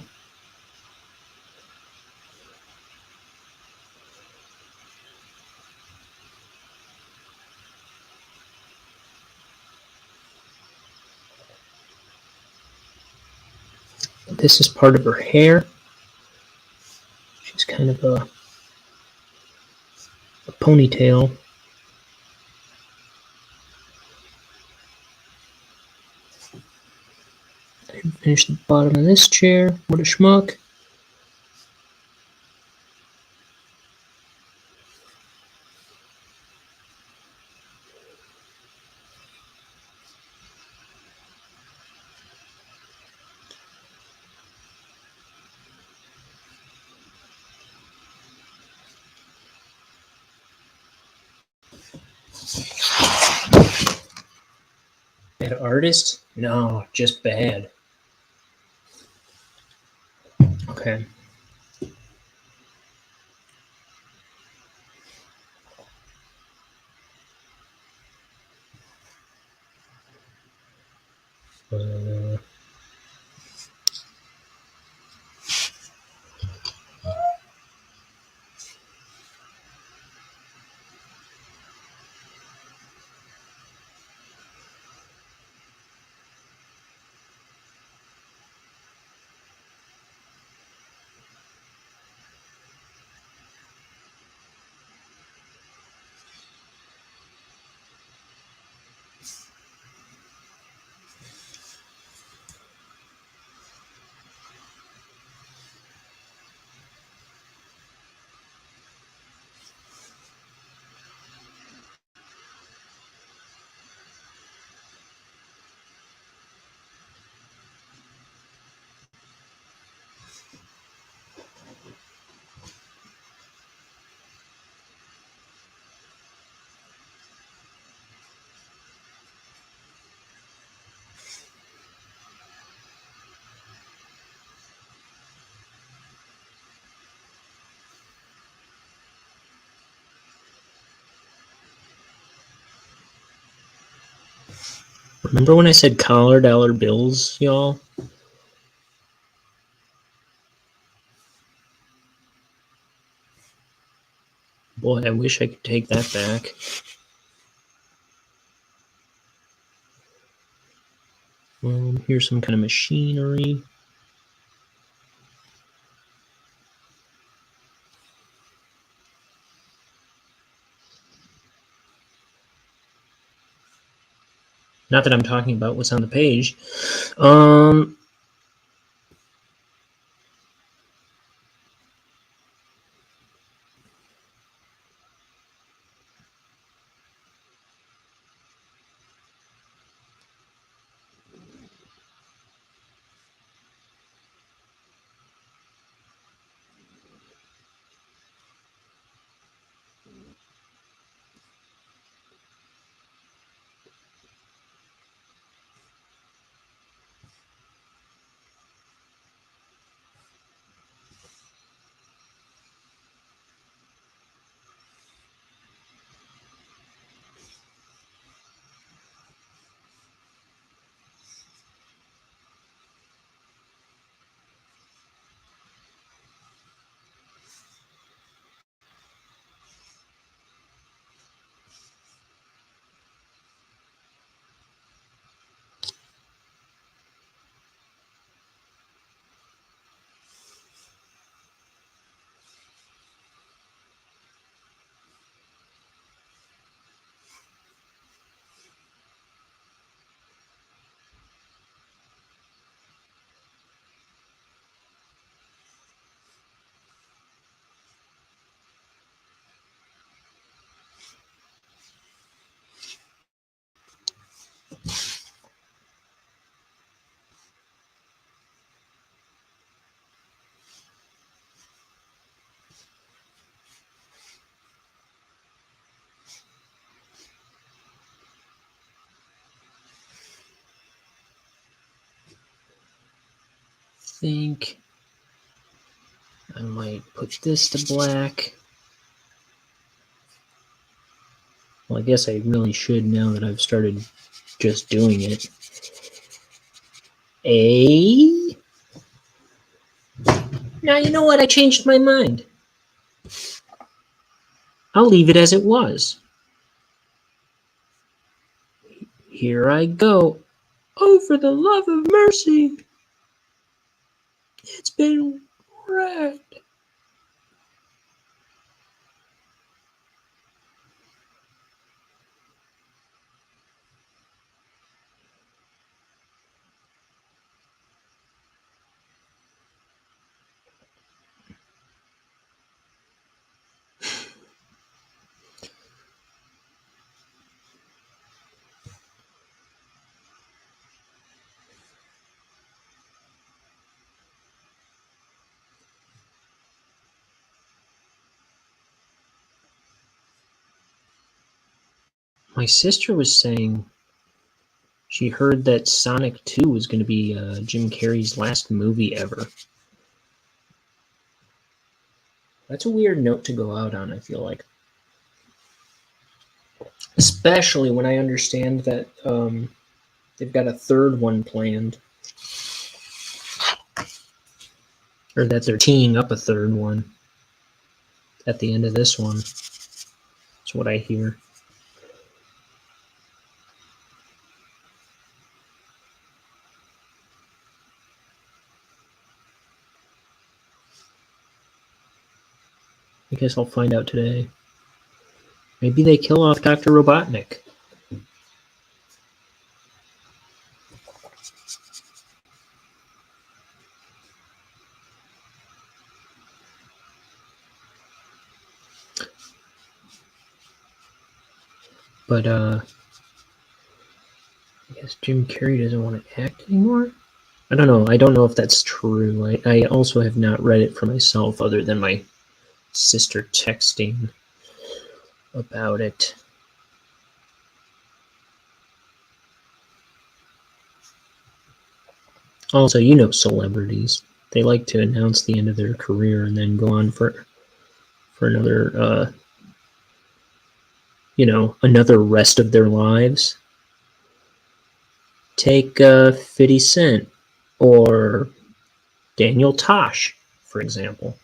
This is part of her hair. She's kind of a ponytail. I didn't finish the bottom of this chair. What a schmuck. Bad artist? No, just bad. Okay. Remember when I said $dollar bills, y'all? Boy, I wish I could take that back. Here's some kind of machinery. Not that I'm talking about what's on the page. Think I might put this to black. Well, I guess I really should now that I've started just doing it. Now, you know what? I changed my mind. I'll leave it as it was. Here I go. Oh, for the love of mercy. It's been wrecked. My sister was saying she heard that Sonic 2 was going to be Jim Carrey's last movie ever. That's a weird note to go out on, I feel like. Especially when I understand that they've got a third one planned. Or that they're teeing up a third one at the end of this one. That's what I hear. I guess I'll find out today. Maybe they kill off Dr. Robotnik. But, I guess Jim Carrey doesn't want to act anymore? I don't know. I don't know if that's true. I also have not read it for myself other than my sister texting about it. Also, you know celebrities. They like to announce the end of their career and then go on for another, another rest of their lives. Take 50 Cent or Daniel Tosh, for example.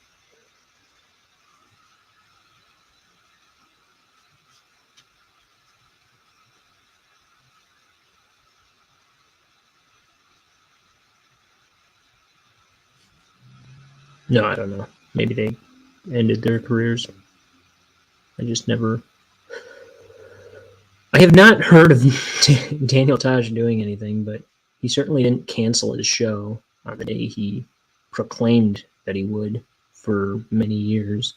No, I don't know. Maybe they ended their careers. I just never... I have not heard of Daniel Tosh doing anything, but he certainly didn't cancel his show on the day he proclaimed that he would for many years.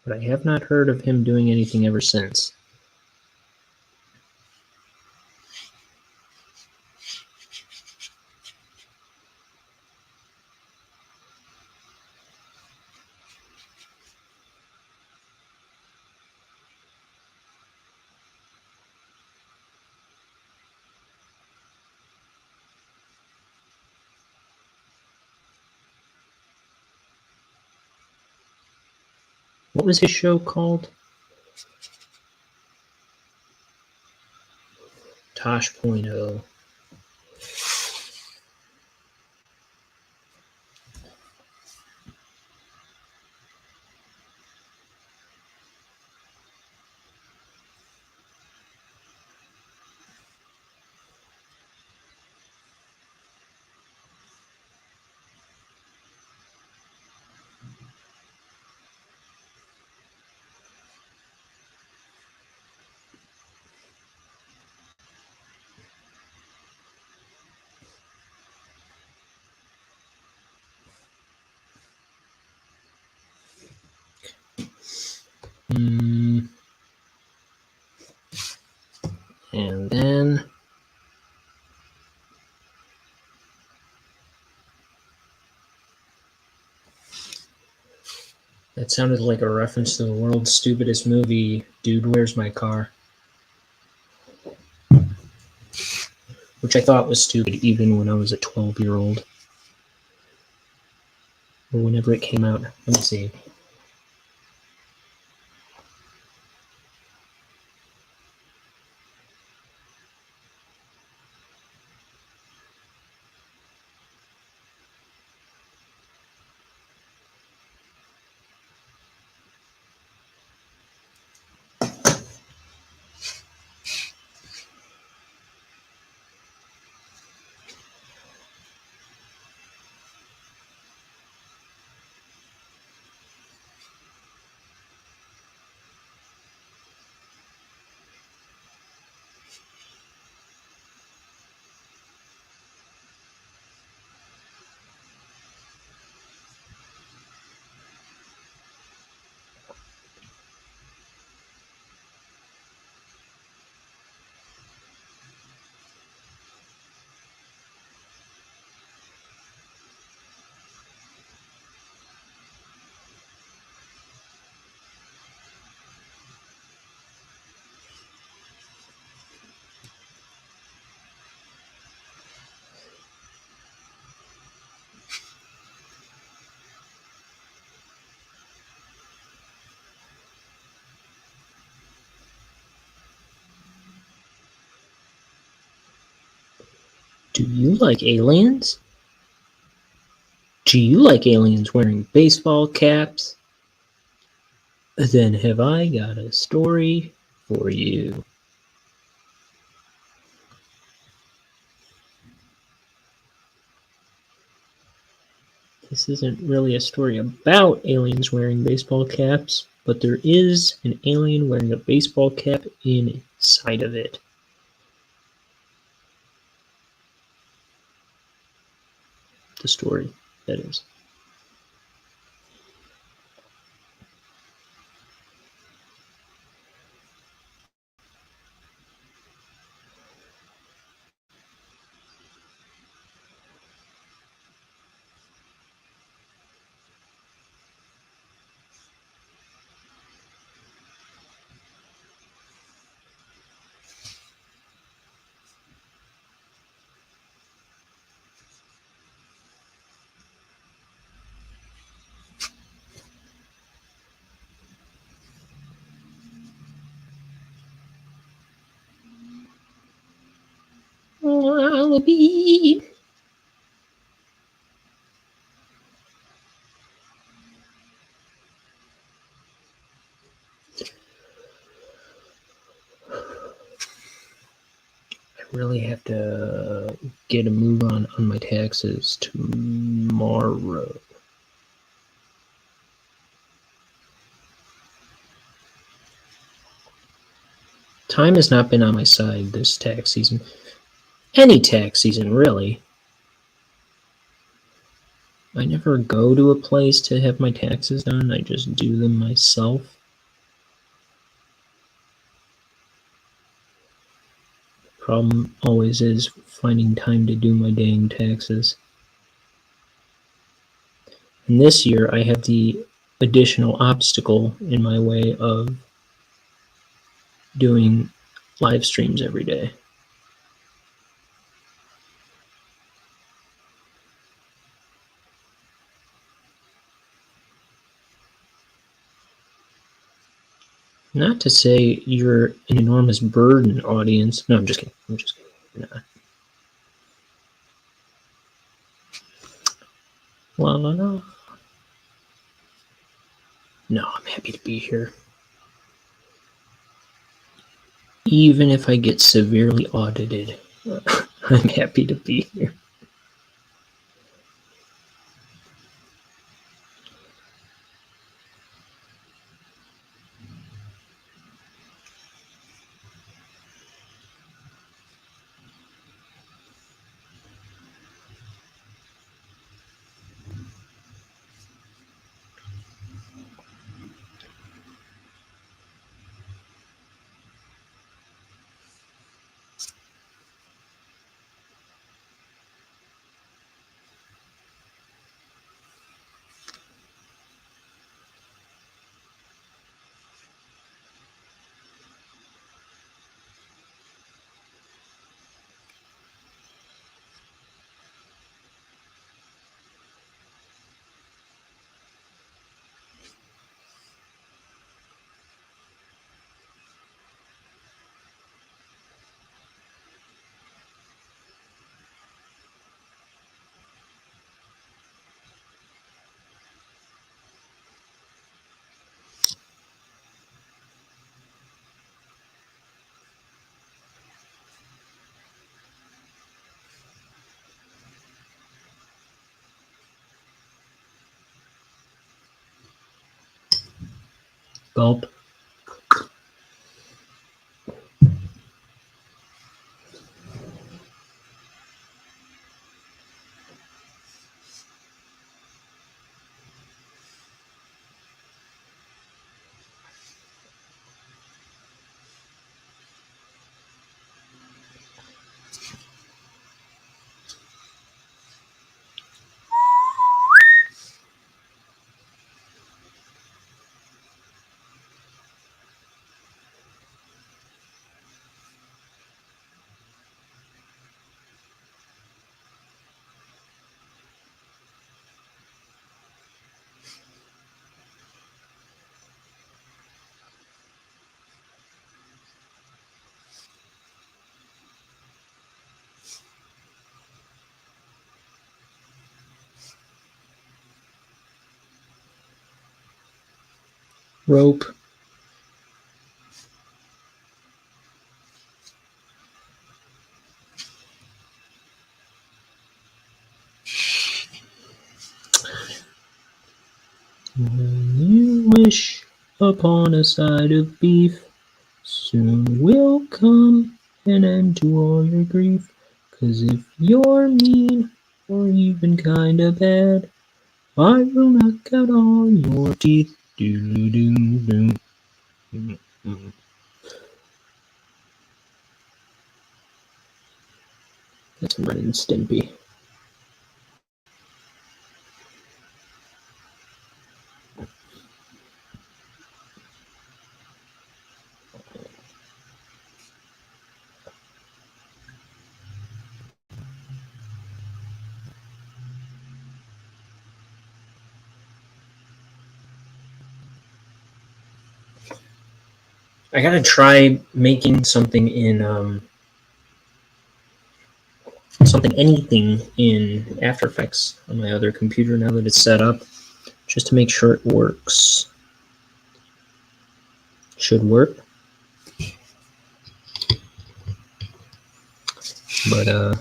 But I have not heard of him doing anything ever since. What was his show called? Tosh.0. And then that sounded like a reference to the world's stupidest movie, Dude, Where's My Car? Which I thought was stupid even when I was a 12-year-old. Or whenever it came out. Let me see. Do you like aliens? Do you like aliens wearing baseball caps? Then have I got a story for you. This isn't really a story about aliens wearing baseball caps, but there is an alien wearing a baseball cap inside of it. The story, that is. Wallaby. I really have to get a move on my taxes tomorrow. Time has not been on my side this tax season. Any tax season, really. I never go to a place to have my taxes done. I just do them myself. The problem always is finding time to do my dang taxes. And this year I have the additional obstacle in my way of doing live streams every day. Not to say you're an enormous burden, audience. No, I'm just kidding. You're not. La la la. No, I'm happy to be here. Even if I get severely audited, I'm happy to be here. Gulp. rope. When you wish upon a side of beef, soon will come an end to all your grief. 'Cause if you're mean or even kinda bad, I will knock out all your teeth. Doo-doo-doo-doo. That's Ren and Stimpy. I gotta try making something in anything in After Effects on my other computer now that it's set up, just to make sure it works. Should work. But I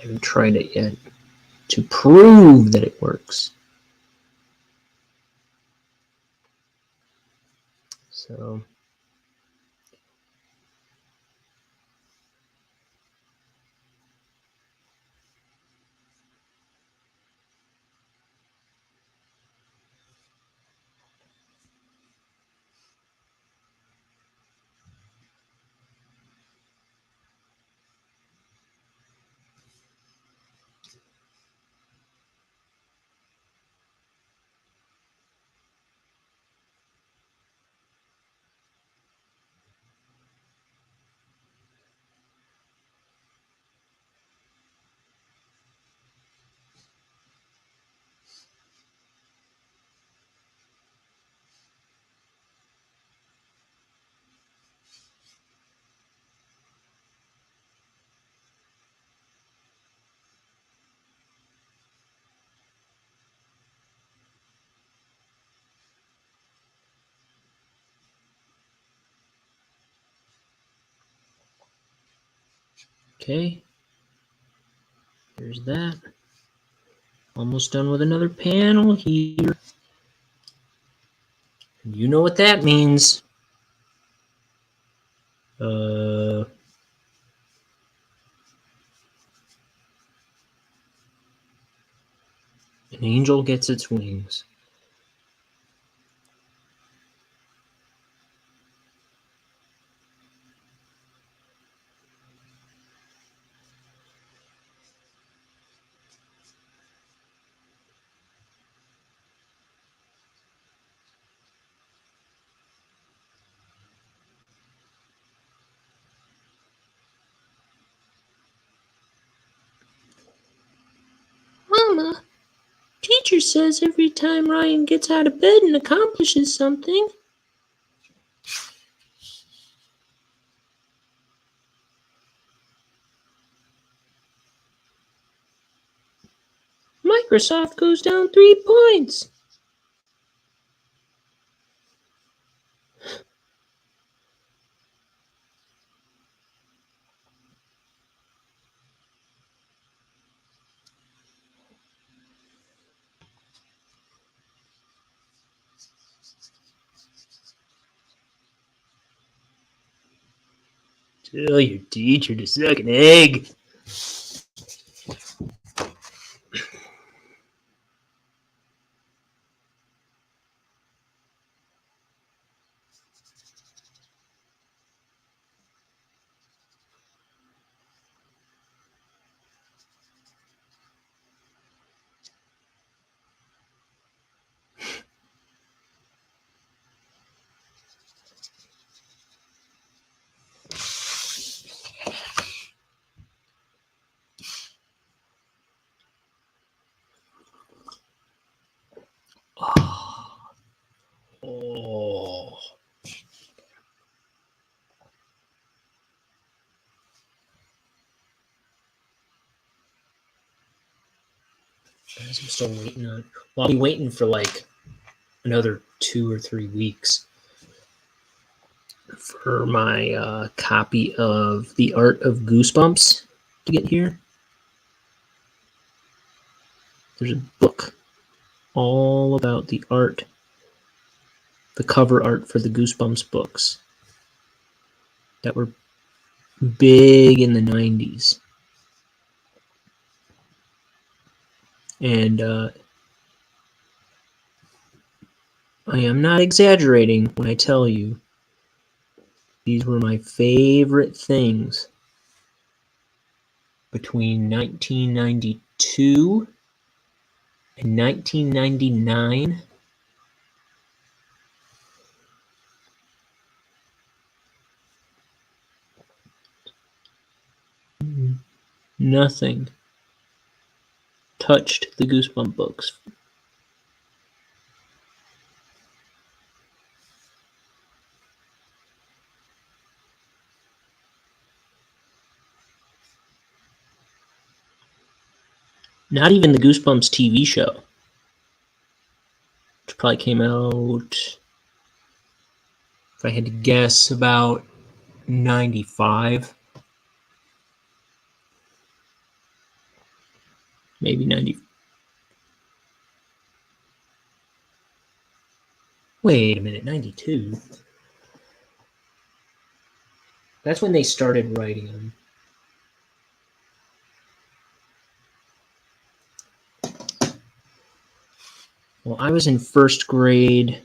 haven't tried it yet to prove that it works. So okay, there's that. Almost done with another panel here. You know what that means. An angel gets its wings. Mama, teacher says every time Ryan gets out of bed and accomplishes something, Microsoft goes down 3 points. Tell your teacher to suck an egg. Oh. Guys, I'm still waiting on. Well, I'll be waiting for like another 2 or 3 weeks for my copy of The Art of Goosebumps to get here. There's a book all about the cover art for the Goosebumps books that were big in the 90s. And I am not exaggerating when I tell you these were my favorite things between 1992 and 1999. Nothing touched the Goosebump books. Not even the Goosebumps TV show, which probably came out, if I had to guess, about 95. Maybe 90. Wait a minute, 92? That's when they started writing them. Well, I was in first grade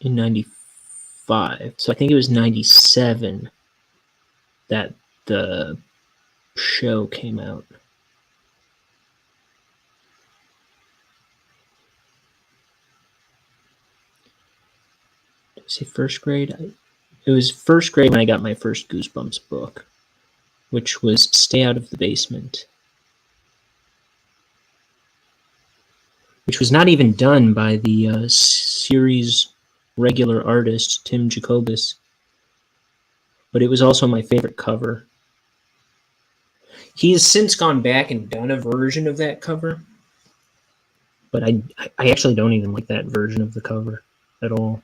in 95, so I think it was 97 that the show came out. Did I say first grade? It was first grade when I got my first Goosebumps book, which was Stay Out of the Basement, which was not even done by the series regular artist, Tim Jacobus, but it was also my favorite cover. He has since gone back and done a version of that cover, but I actually don't even like that version of the cover at all.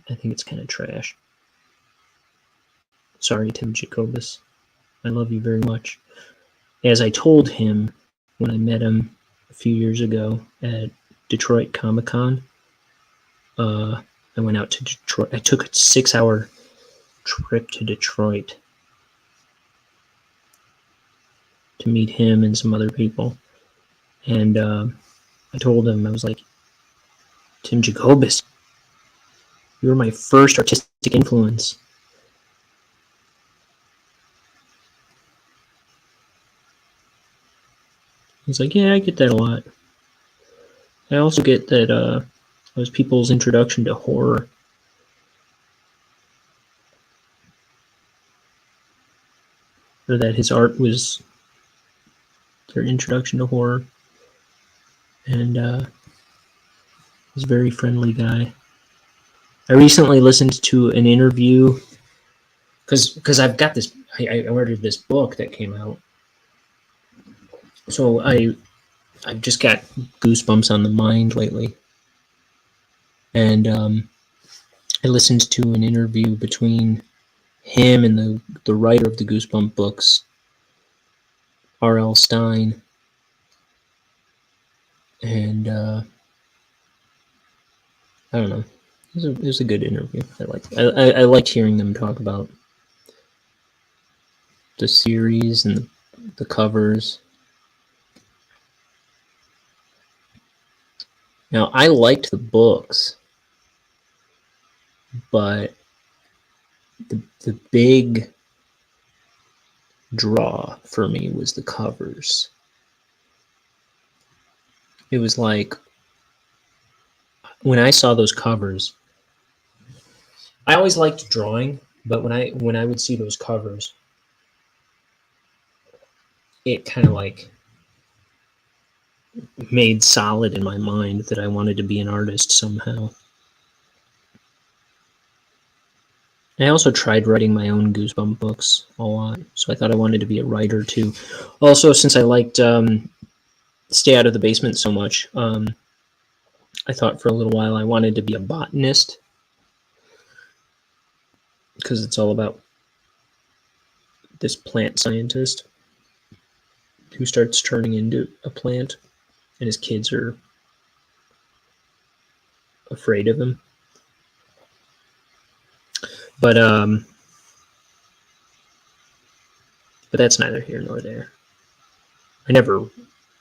I think it's kind of trash. Sorry, Tim Jacobus. I love you very much. As I told him when I met him a few years ago at Detroit Comic-Con, I went out to Detroit. I took a 6-hour trip to Detroit to meet him and some other people. And I told him, I was like, Tim Jacobus, you were my first artistic influence. He's like, yeah, I get that a lot. I also get that it was people's introduction to horror. Or that his art was their introduction to horror. And he's a very friendly guy. I recently listened to an interview because I've got this, I ordered this book that came out. So I've just got Goosebumps on the mind lately. And I listened to an interview between him and the writer of the Goosebump books, R.L. Stine. And I don't know. It was a good interview. I liked hearing them talk about the series and the covers. Now, I liked the books, but the big draw for me was the covers. It was like, when I saw those covers, I always liked drawing, but when I would see those covers, it kind of like made solid in my mind that I wanted to be an artist somehow. I also tried writing my own Goosebump books a lot, so I thought I wanted to be a writer too. Also, since I liked Stay Out of the Basement so much, I thought for a little while I wanted to be a botanist because it's all about this plant scientist who starts turning into a plant and his kids are afraid of him. But that's neither here nor there. I never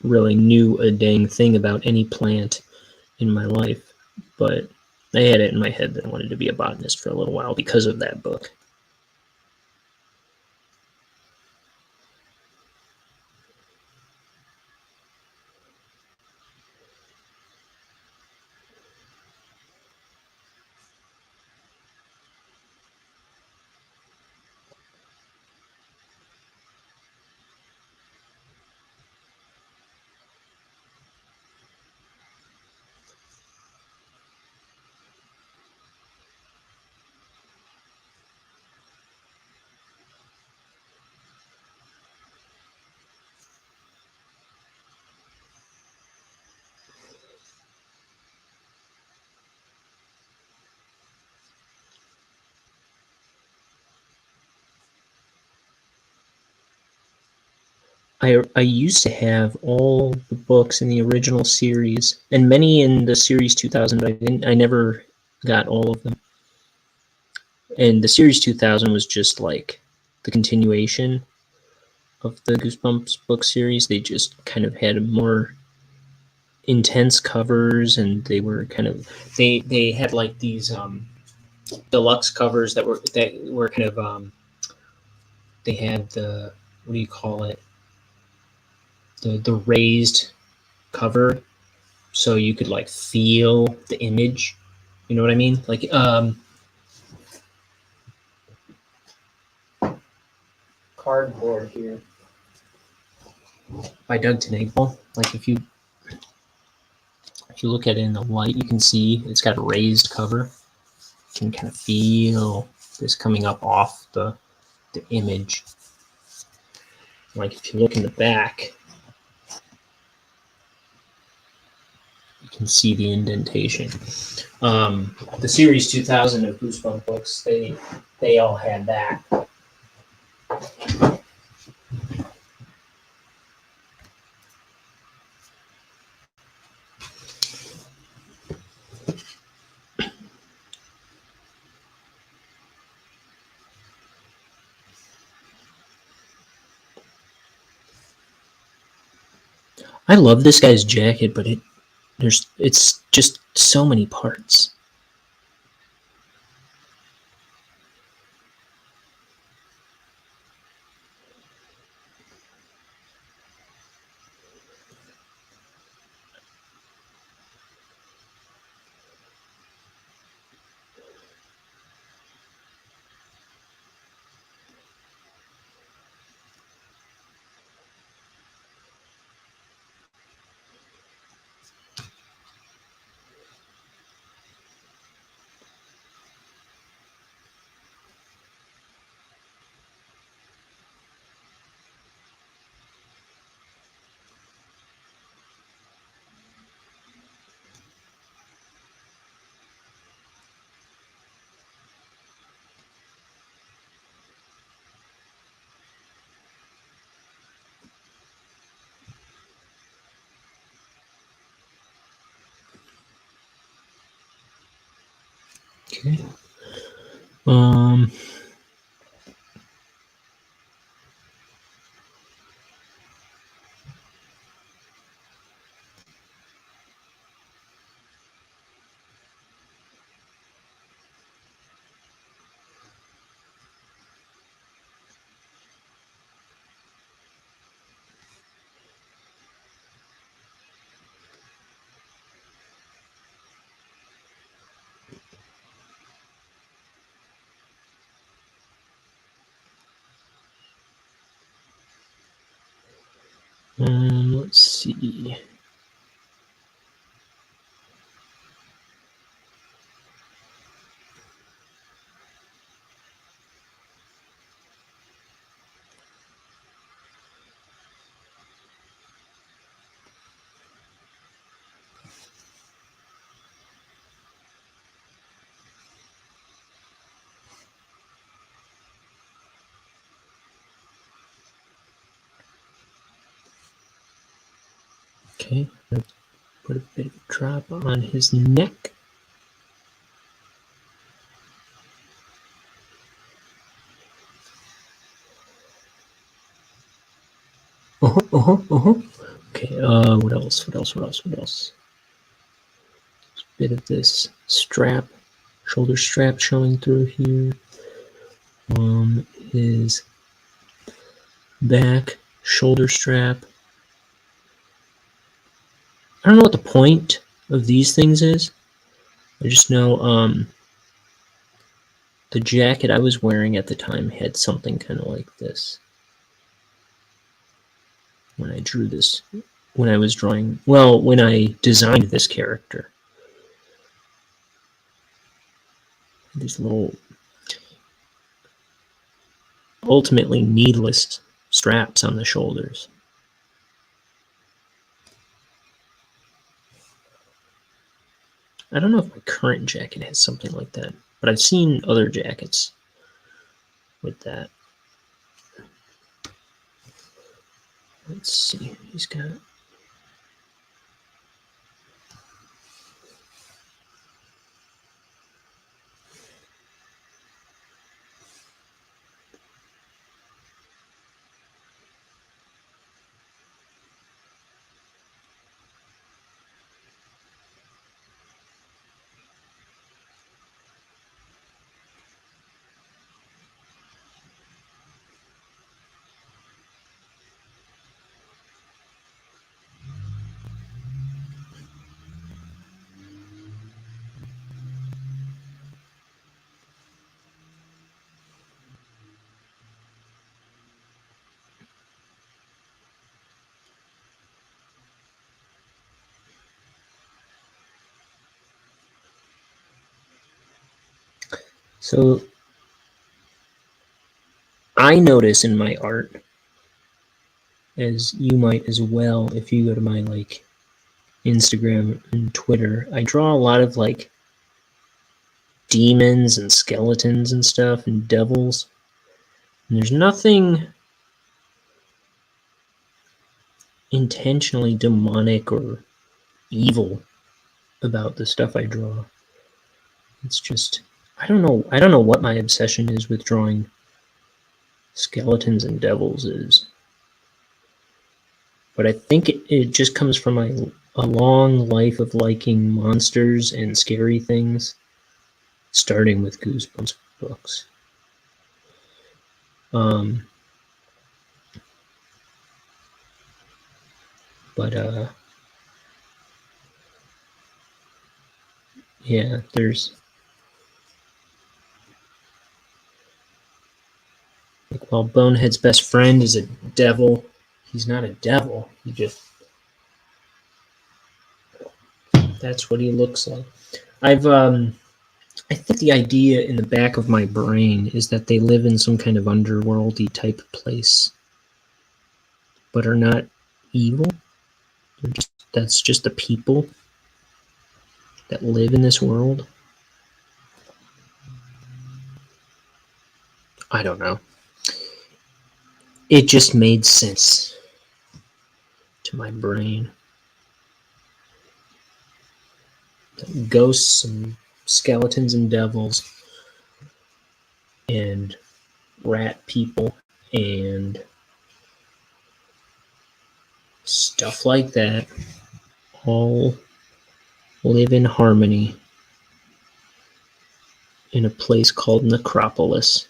really knew a dang thing about any plant in my life, but I had it in my head that I wanted to be a botanist for a little while because of that book. I used to have all the books in the original series and many in the series 2000, but I never got all of them. And the series 2000 was just like the continuation of the Goosebumps book series. They just kind of had more intense covers, and they were kind of they had like these deluxe covers that were kind of they had the, what do you call it, the raised cover, so you could like feel the image. You know what I mean? Like cardboard here by Doug Tenable. Like if you look at it in the light, you can see it's got a raised cover. You can kind of feel this coming up off the image. Like if you look in the back, you can see the indentation. The series 2000 of Goosebumps books, they all had that. I love this guy's jacket, but it's just so many parts. Okay. Let's see. Okay, I'm gonna put a bit of a drop on his neck. Okay, what else? Bit of this strap, shoulder strap showing through here. His back shoulder strap. I don't know what the point of these things is. I just know the jacket I was wearing at the time had something kind of like this. When I drew this, when I was drawing, well, when I designed this character. These little, ultimately needless straps on the shoulders. I don't know if my current jacket has something like that, but I've seen other jackets with that. Let's see, he's got... So I notice in my art, as you might as well if you go to my like Instagram and Twitter, I draw a lot of like demons and skeletons and stuff and devils. And there's nothing intentionally demonic or evil about the stuff I draw. It's just I don't know what my obsession is with drawing skeletons and devils is. But I think it just comes from a long life of liking monsters and scary things, starting with Goosebumps books. Yeah, there's like, well, Bonehead's best friend is a devil. He's not a devil. He just, that's what he looks like. I think the idea in the back of my brain is that they live in some kind of underworldy type place, but are not evil. That's just the people that live in this world. I don't know. It just made sense to my brain. Ghosts and skeletons and devils and rat people and stuff like that all live in harmony in a place called Necropolis.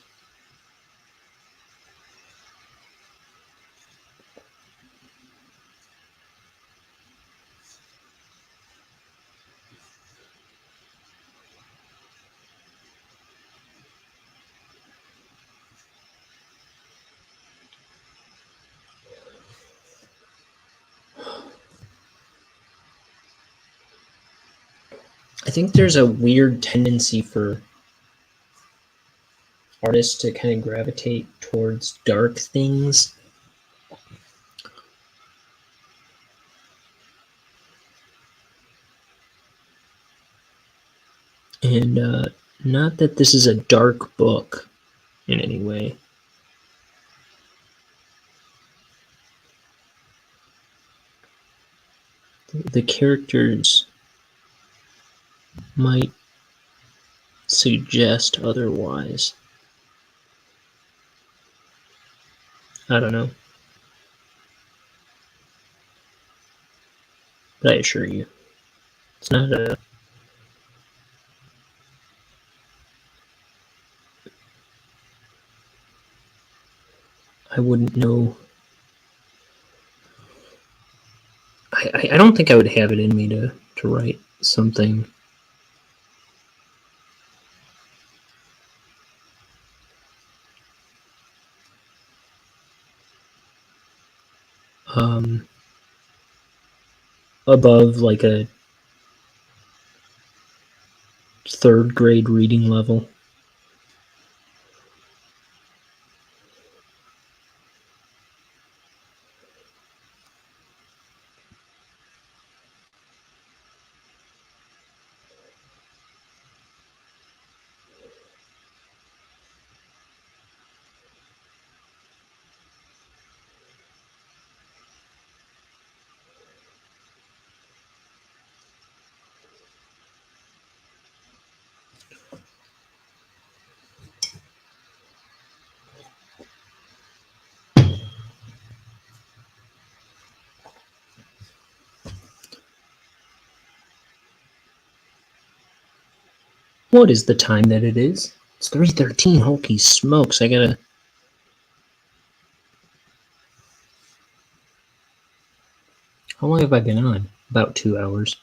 I think there's a weird tendency for artists to kind of gravitate towards dark things. And not that this is a dark book in any way. the characters might suggest otherwise. I don't know. But I assure you, it's not a... I wouldn't know. I don't think I would have it in me to write something above like a third grade reading level. What is the time that it is? It's 3:13. Holy smokes! I gotta... How long have I been on? About 2 hours.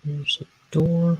There's a door.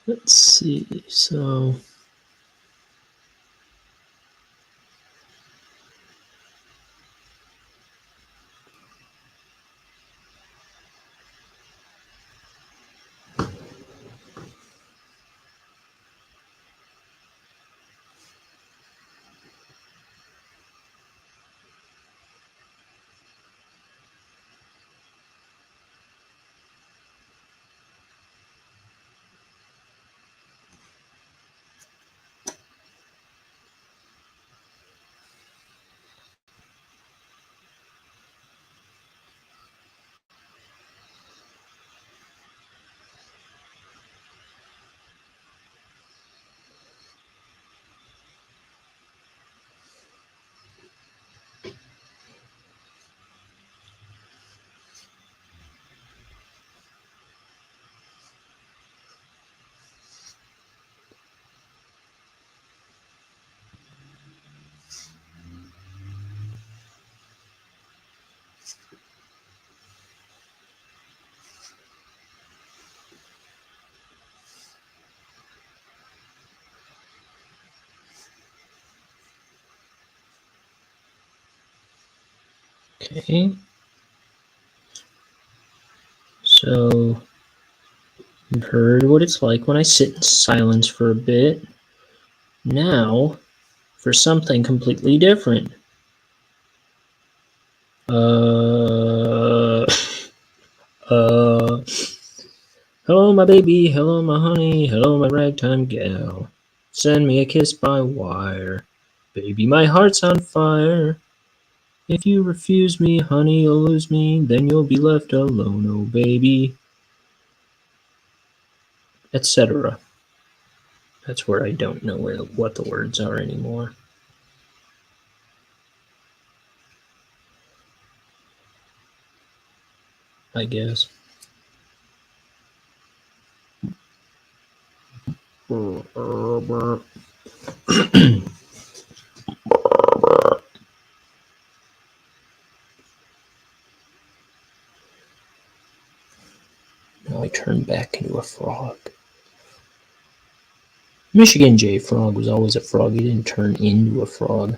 Let's see, so... Okay. So you've heard what it's like when I sit in silence for a bit. Now, for something completely different. Uh, uh, hello, my baby. Hello, my honey. Hello, my ragtime gal. Send me a kiss by wire. Baby, my heart's on fire. If you refuse me, honey, you'll lose me. Then you'll be left alone, oh baby. Etc. That's where I don't know what the words are anymore. I guess. Now I turn back into a frog. Michigan J. Frog was always a frog. He didn't turn into a frog.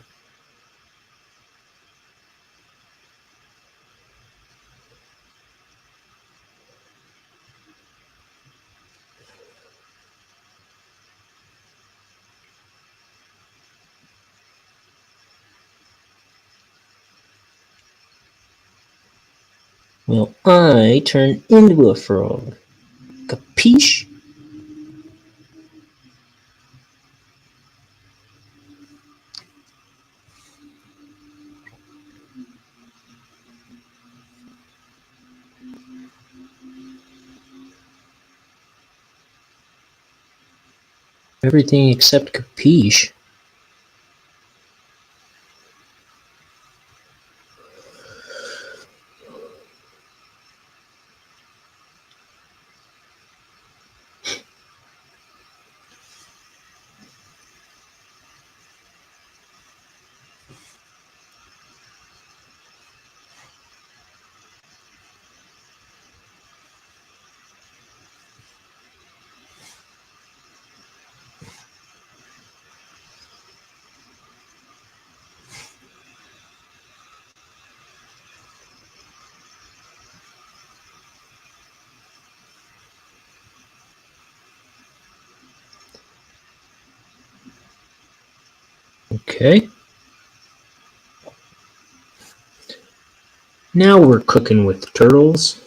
Well, I turned into a frog. Capiche? Everything except capiche. Okay. Now we're cooking with turtles.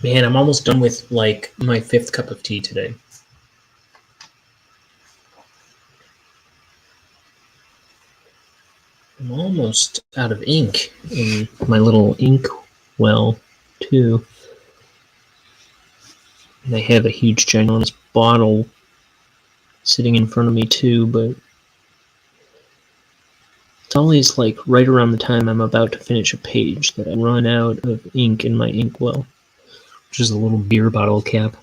Man, I'm almost done with like my 5th cup of tea today. I'm almost out of ink in my little ink well, too. And I have a huge ginormous bottle sitting in front of me too, but it's always like right around the time I'm about to finish a page that I run out of ink in my inkwell, which is a little beer bottle cap.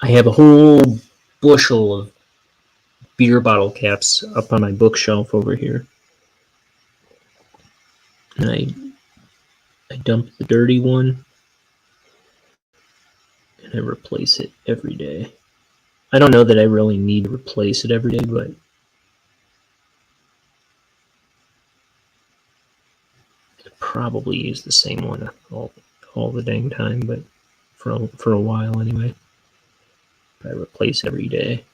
I have a whole bushel of beer bottle caps up on my bookshelf over here. And I dump the dirty one and I replace it every day. I don't know that I really need to replace it every day, but I probably use the same one all the dang time, but for a while anyway. I replace every day.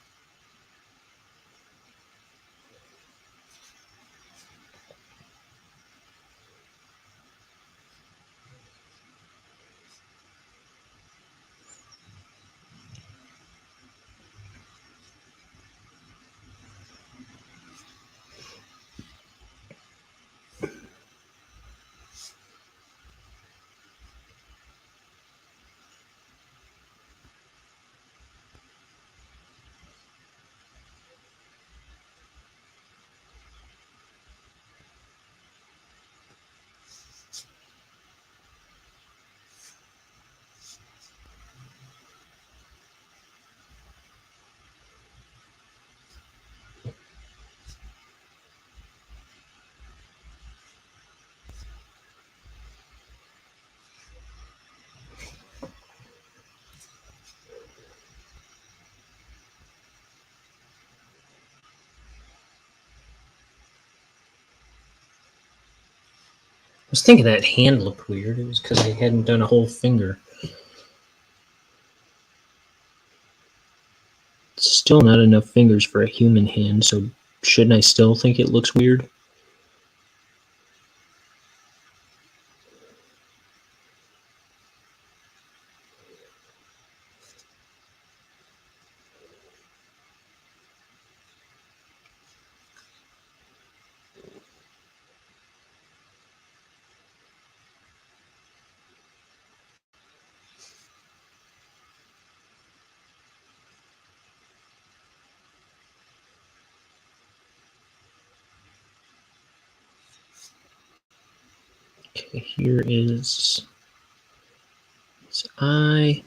was thinking that hand looked weird. It was because I hadn't done a whole finger. Still not enough fingers for a human hand, so shouldn't I still think it looks weird? Okay, here is his eye.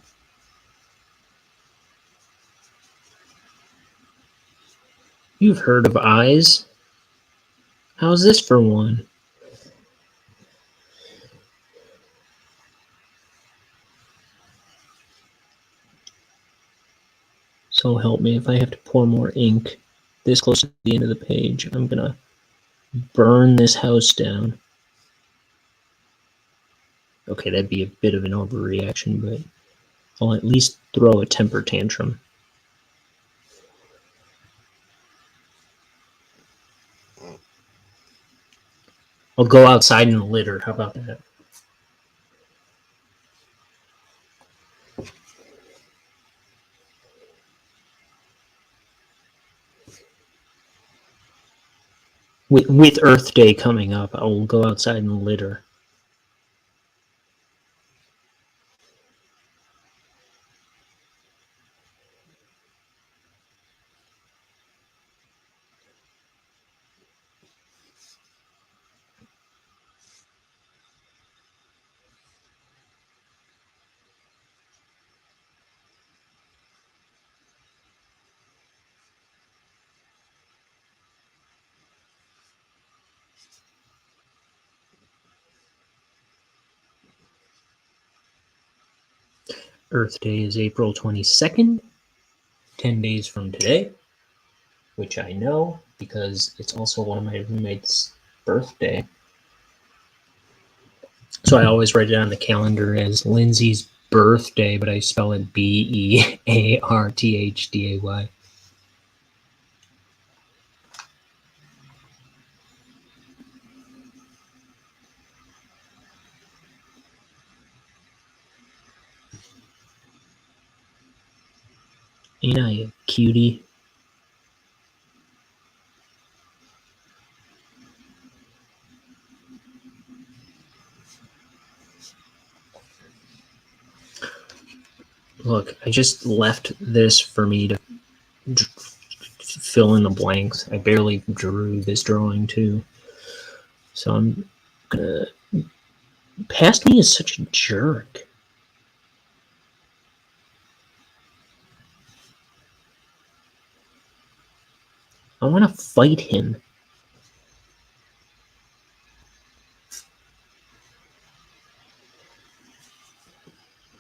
You've heard of eyes. How's this for one? So help me, if I have to pour more ink this close to the end of the page, I'm gonna burn this house down. Okay, that'd be a bit of an overreaction, but I'll at least throw a temper tantrum. I'll go outside in the litter. How about that? With Earth Day coming up, I will go outside in the litter. Earth Day is April 22nd, 10 days from today, which I know because it's also one of my roommates' birthday. So I always write it on the calendar as Lindsay's birthday, but I spell it Bearthday. Ain't I a cutie? Look, I just left this for me to fill in the blanks. I barely drew this drawing too. So I'm gonna... Past me is such a jerk. I want to fight him.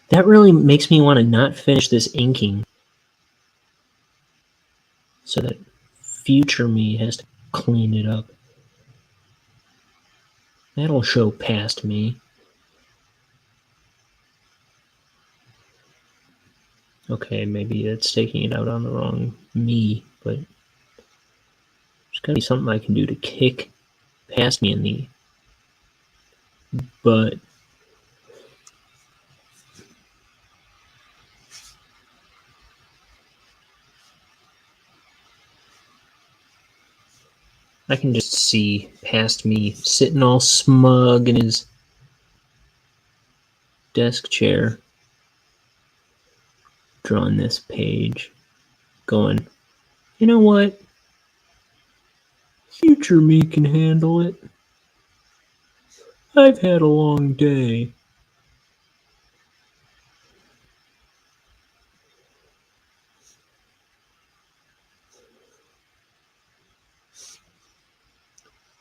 That really makes me want to not finish this inking so that future me has to clean it up. That'll show past me. Okay, maybe it's taking it out on the wrong me, but there's gotta be something I can do to kick past me in the butt. I can just see past me sitting all smug in his desk chair, drawing this page, going, you know what? Future me can handle it. I've had a long day.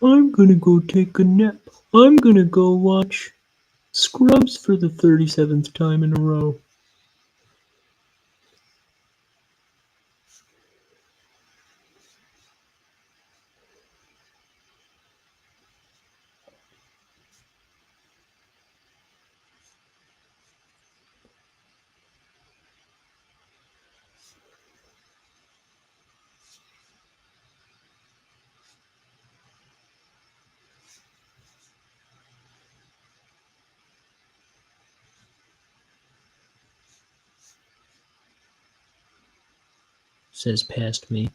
I'm gonna go take a nap. I'm gonna go watch Scrubs for the 37th time in a row. says past me.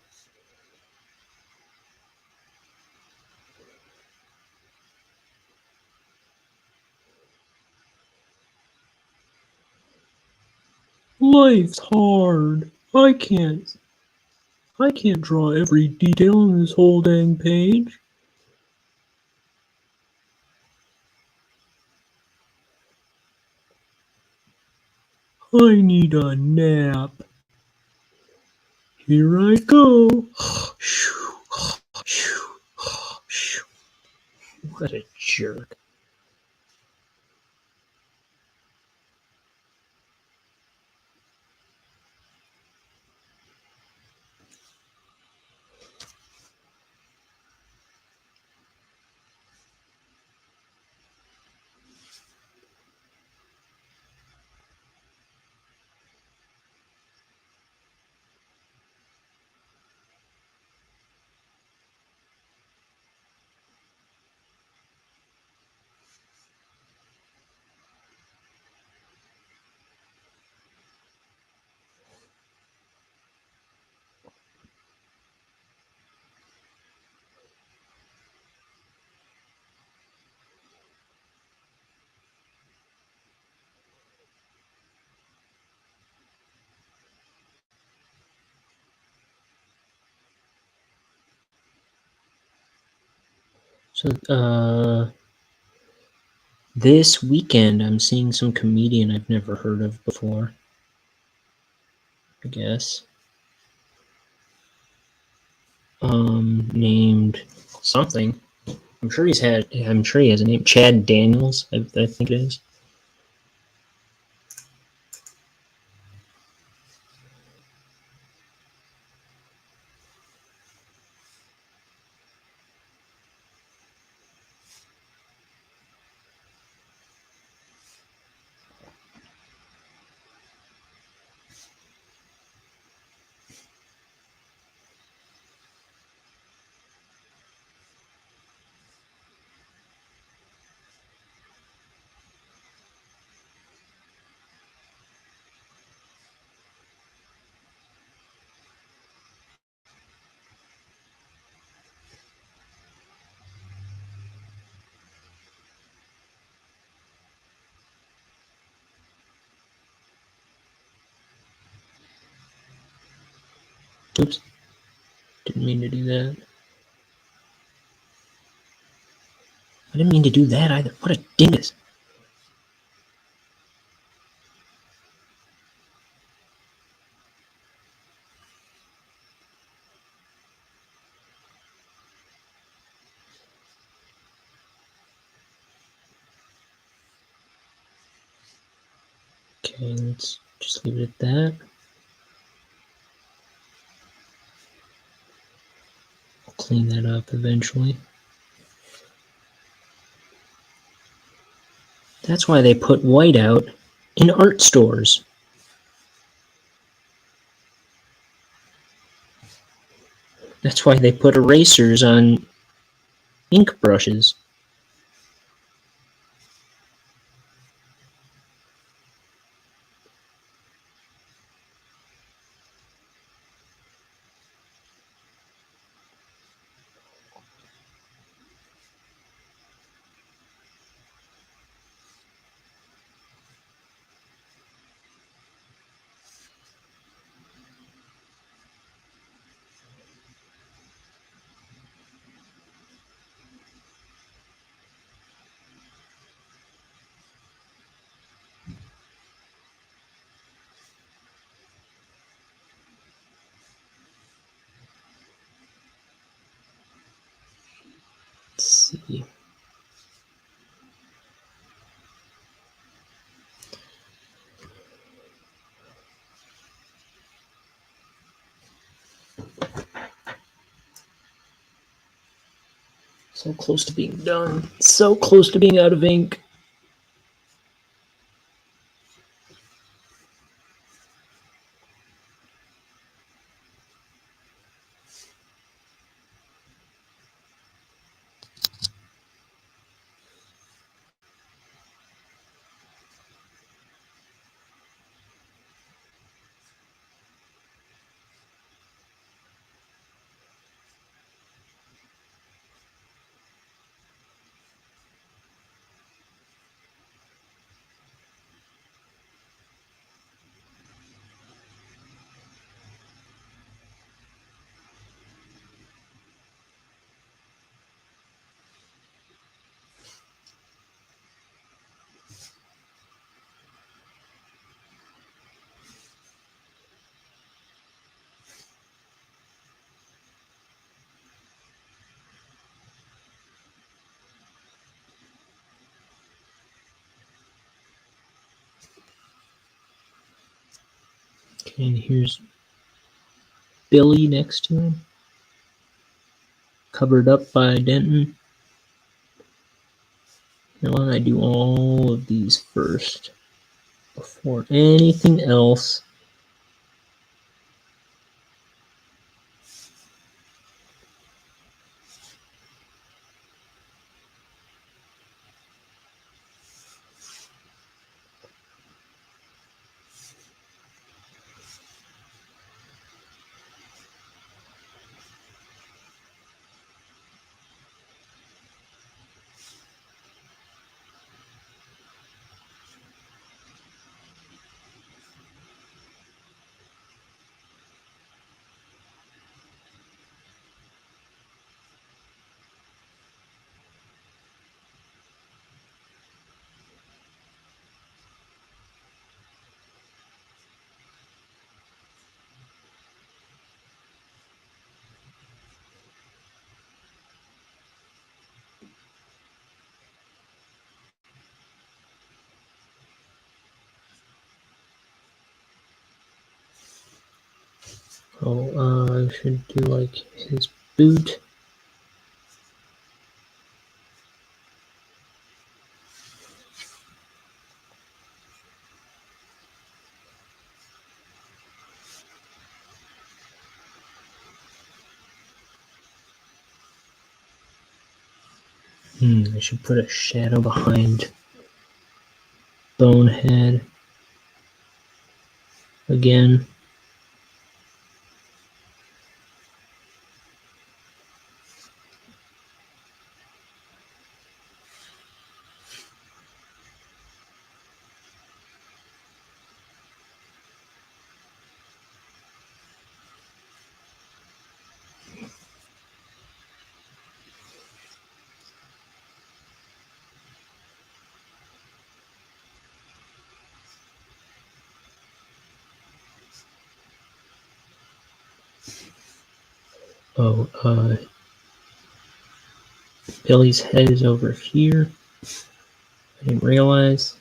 Life's hard. I can't draw every detail on this whole dang page. I need a nap. Here I go. What a jerk. So, this weekend I'm seeing some comedian I've never heard of before, I guess. Named something. I'm sure he has a name. Chad Daniels, I think it is. Oops. Didn't mean to do that. I didn't mean to do that either. What a dingus. Okay, let's just leave it at that. I'll clean that up eventually. That's why they put whiteout in art stores. That's why they put erasers on ink brushes. Let's see. So close to being done. So close to being out of ink. Okay, and here's Billy next to him, covered up by Denton. Now why don't I do all of these first before anything else? I should do like his boot. I should put a shadow behind Bonehead again. Billy's head is over here. I didn't realize.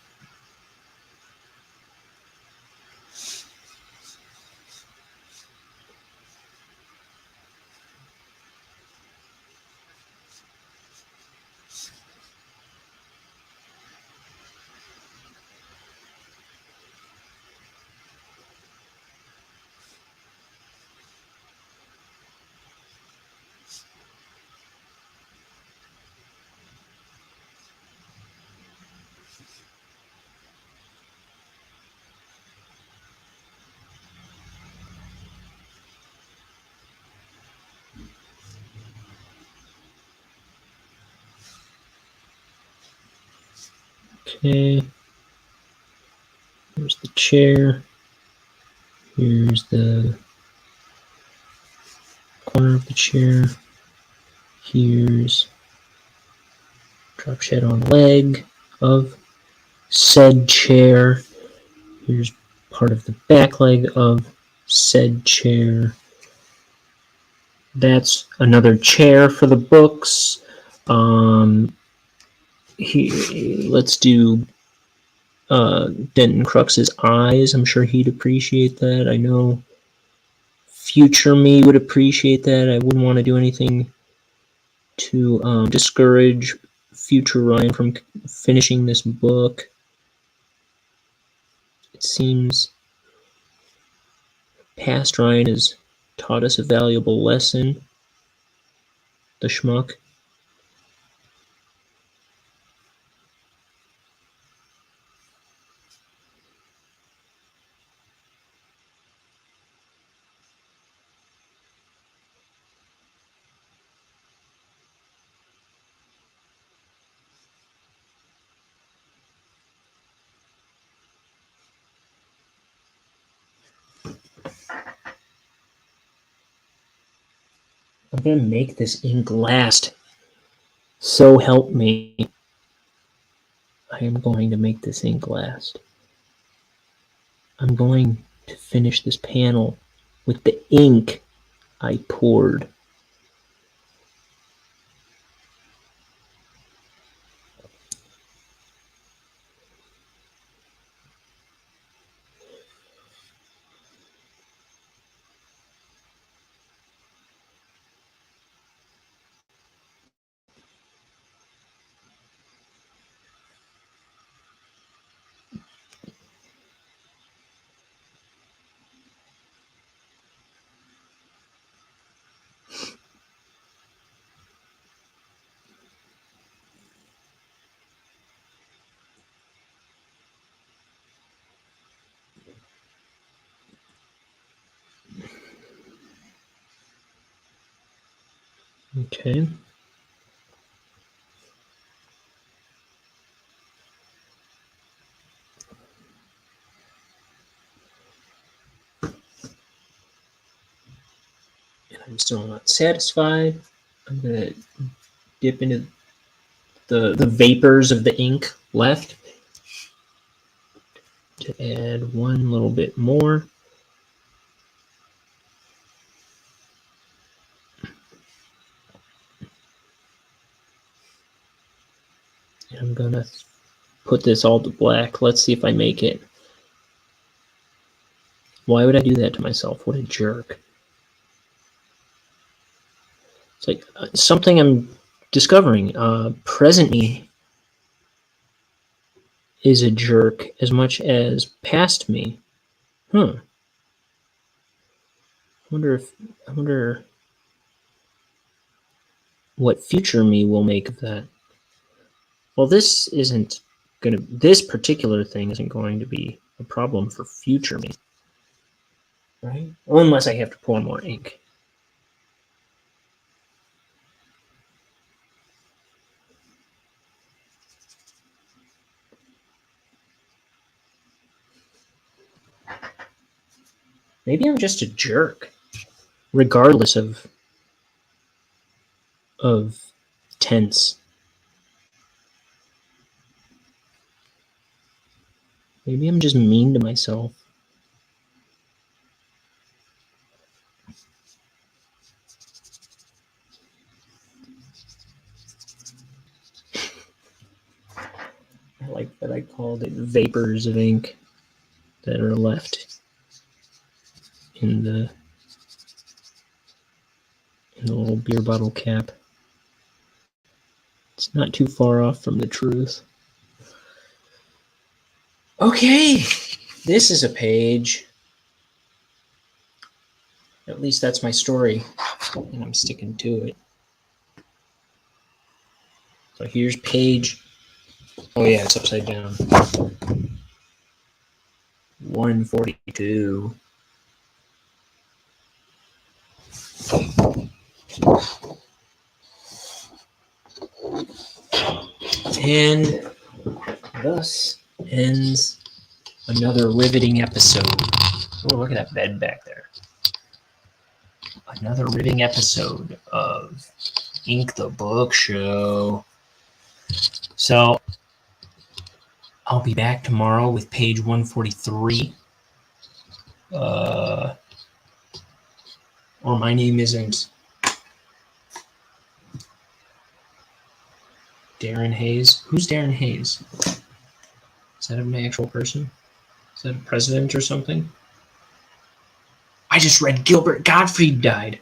Okay. Here's the chair. Here's the corner of the chair. Here's drop shadow on leg of said chair. Here's part of the back leg of said chair. That's another chair for the books. Let's do Denton Crux's eyes. I'm sure he'd appreciate that. I know future me would appreciate that. I wouldn't want to do anything to discourage future Ryan from finishing this book. It seems past Ryan has taught us a valuable lesson. The schmuck. I'm going to make this ink last. So help me. I am going to make this ink last. I'm going to finish this panel with the ink I poured. Okay. And I'm still not satisfied. I'm gonna dip into the vapors of the ink left to add one little bit more. And I'm gonna put this all to black. Let's see if I make it. Why would I do that to myself? What a jerk. It's like something I'm discovering. Present me is a jerk as much as past me. I wonder what future me will make of that. Well, this particular thing isn't going to be a problem for future me. Right? Well, unless I have to pour more ink. Maybe I'm just a jerk, regardless of tense. Maybe I'm just mean to myself. I like that I called it vapors of ink that are left in the little beer bottle cap. It's not too far off from the truth. Okay, this is a page. At least that's my story, and I'm sticking to it. So here's page. Oh yeah, it's upside down. 142. And thus ends another riveting episode. Oh, look at that bed back there. Another riveting episode of Ink the Book Show. So I'll be back tomorrow with page 143. Or my name isn't Darren Hayes. Who's Darren Hayes? Is that an actual person? Is that a president or something? I just read Gilbert Gottfried died.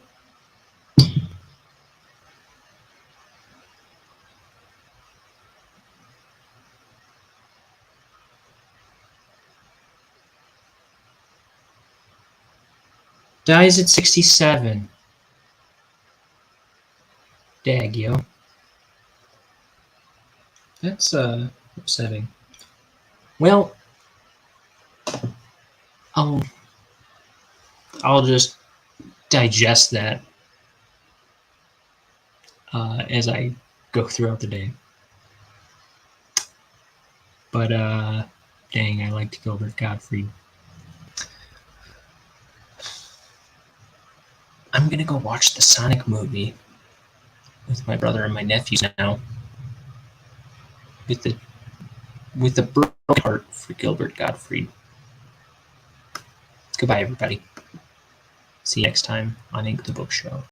Dies at 67. Dag, yo. That's upsetting. Well, I'll just digest that as I go throughout the day. But dang, I liked Gilbert Gottfried. I'm gonna go watch the Sonic movie with my brother and my nephews now. With the broken heart for Gilbert Gottfried. Goodbye, everybody. See you next time on Ink the Book Show.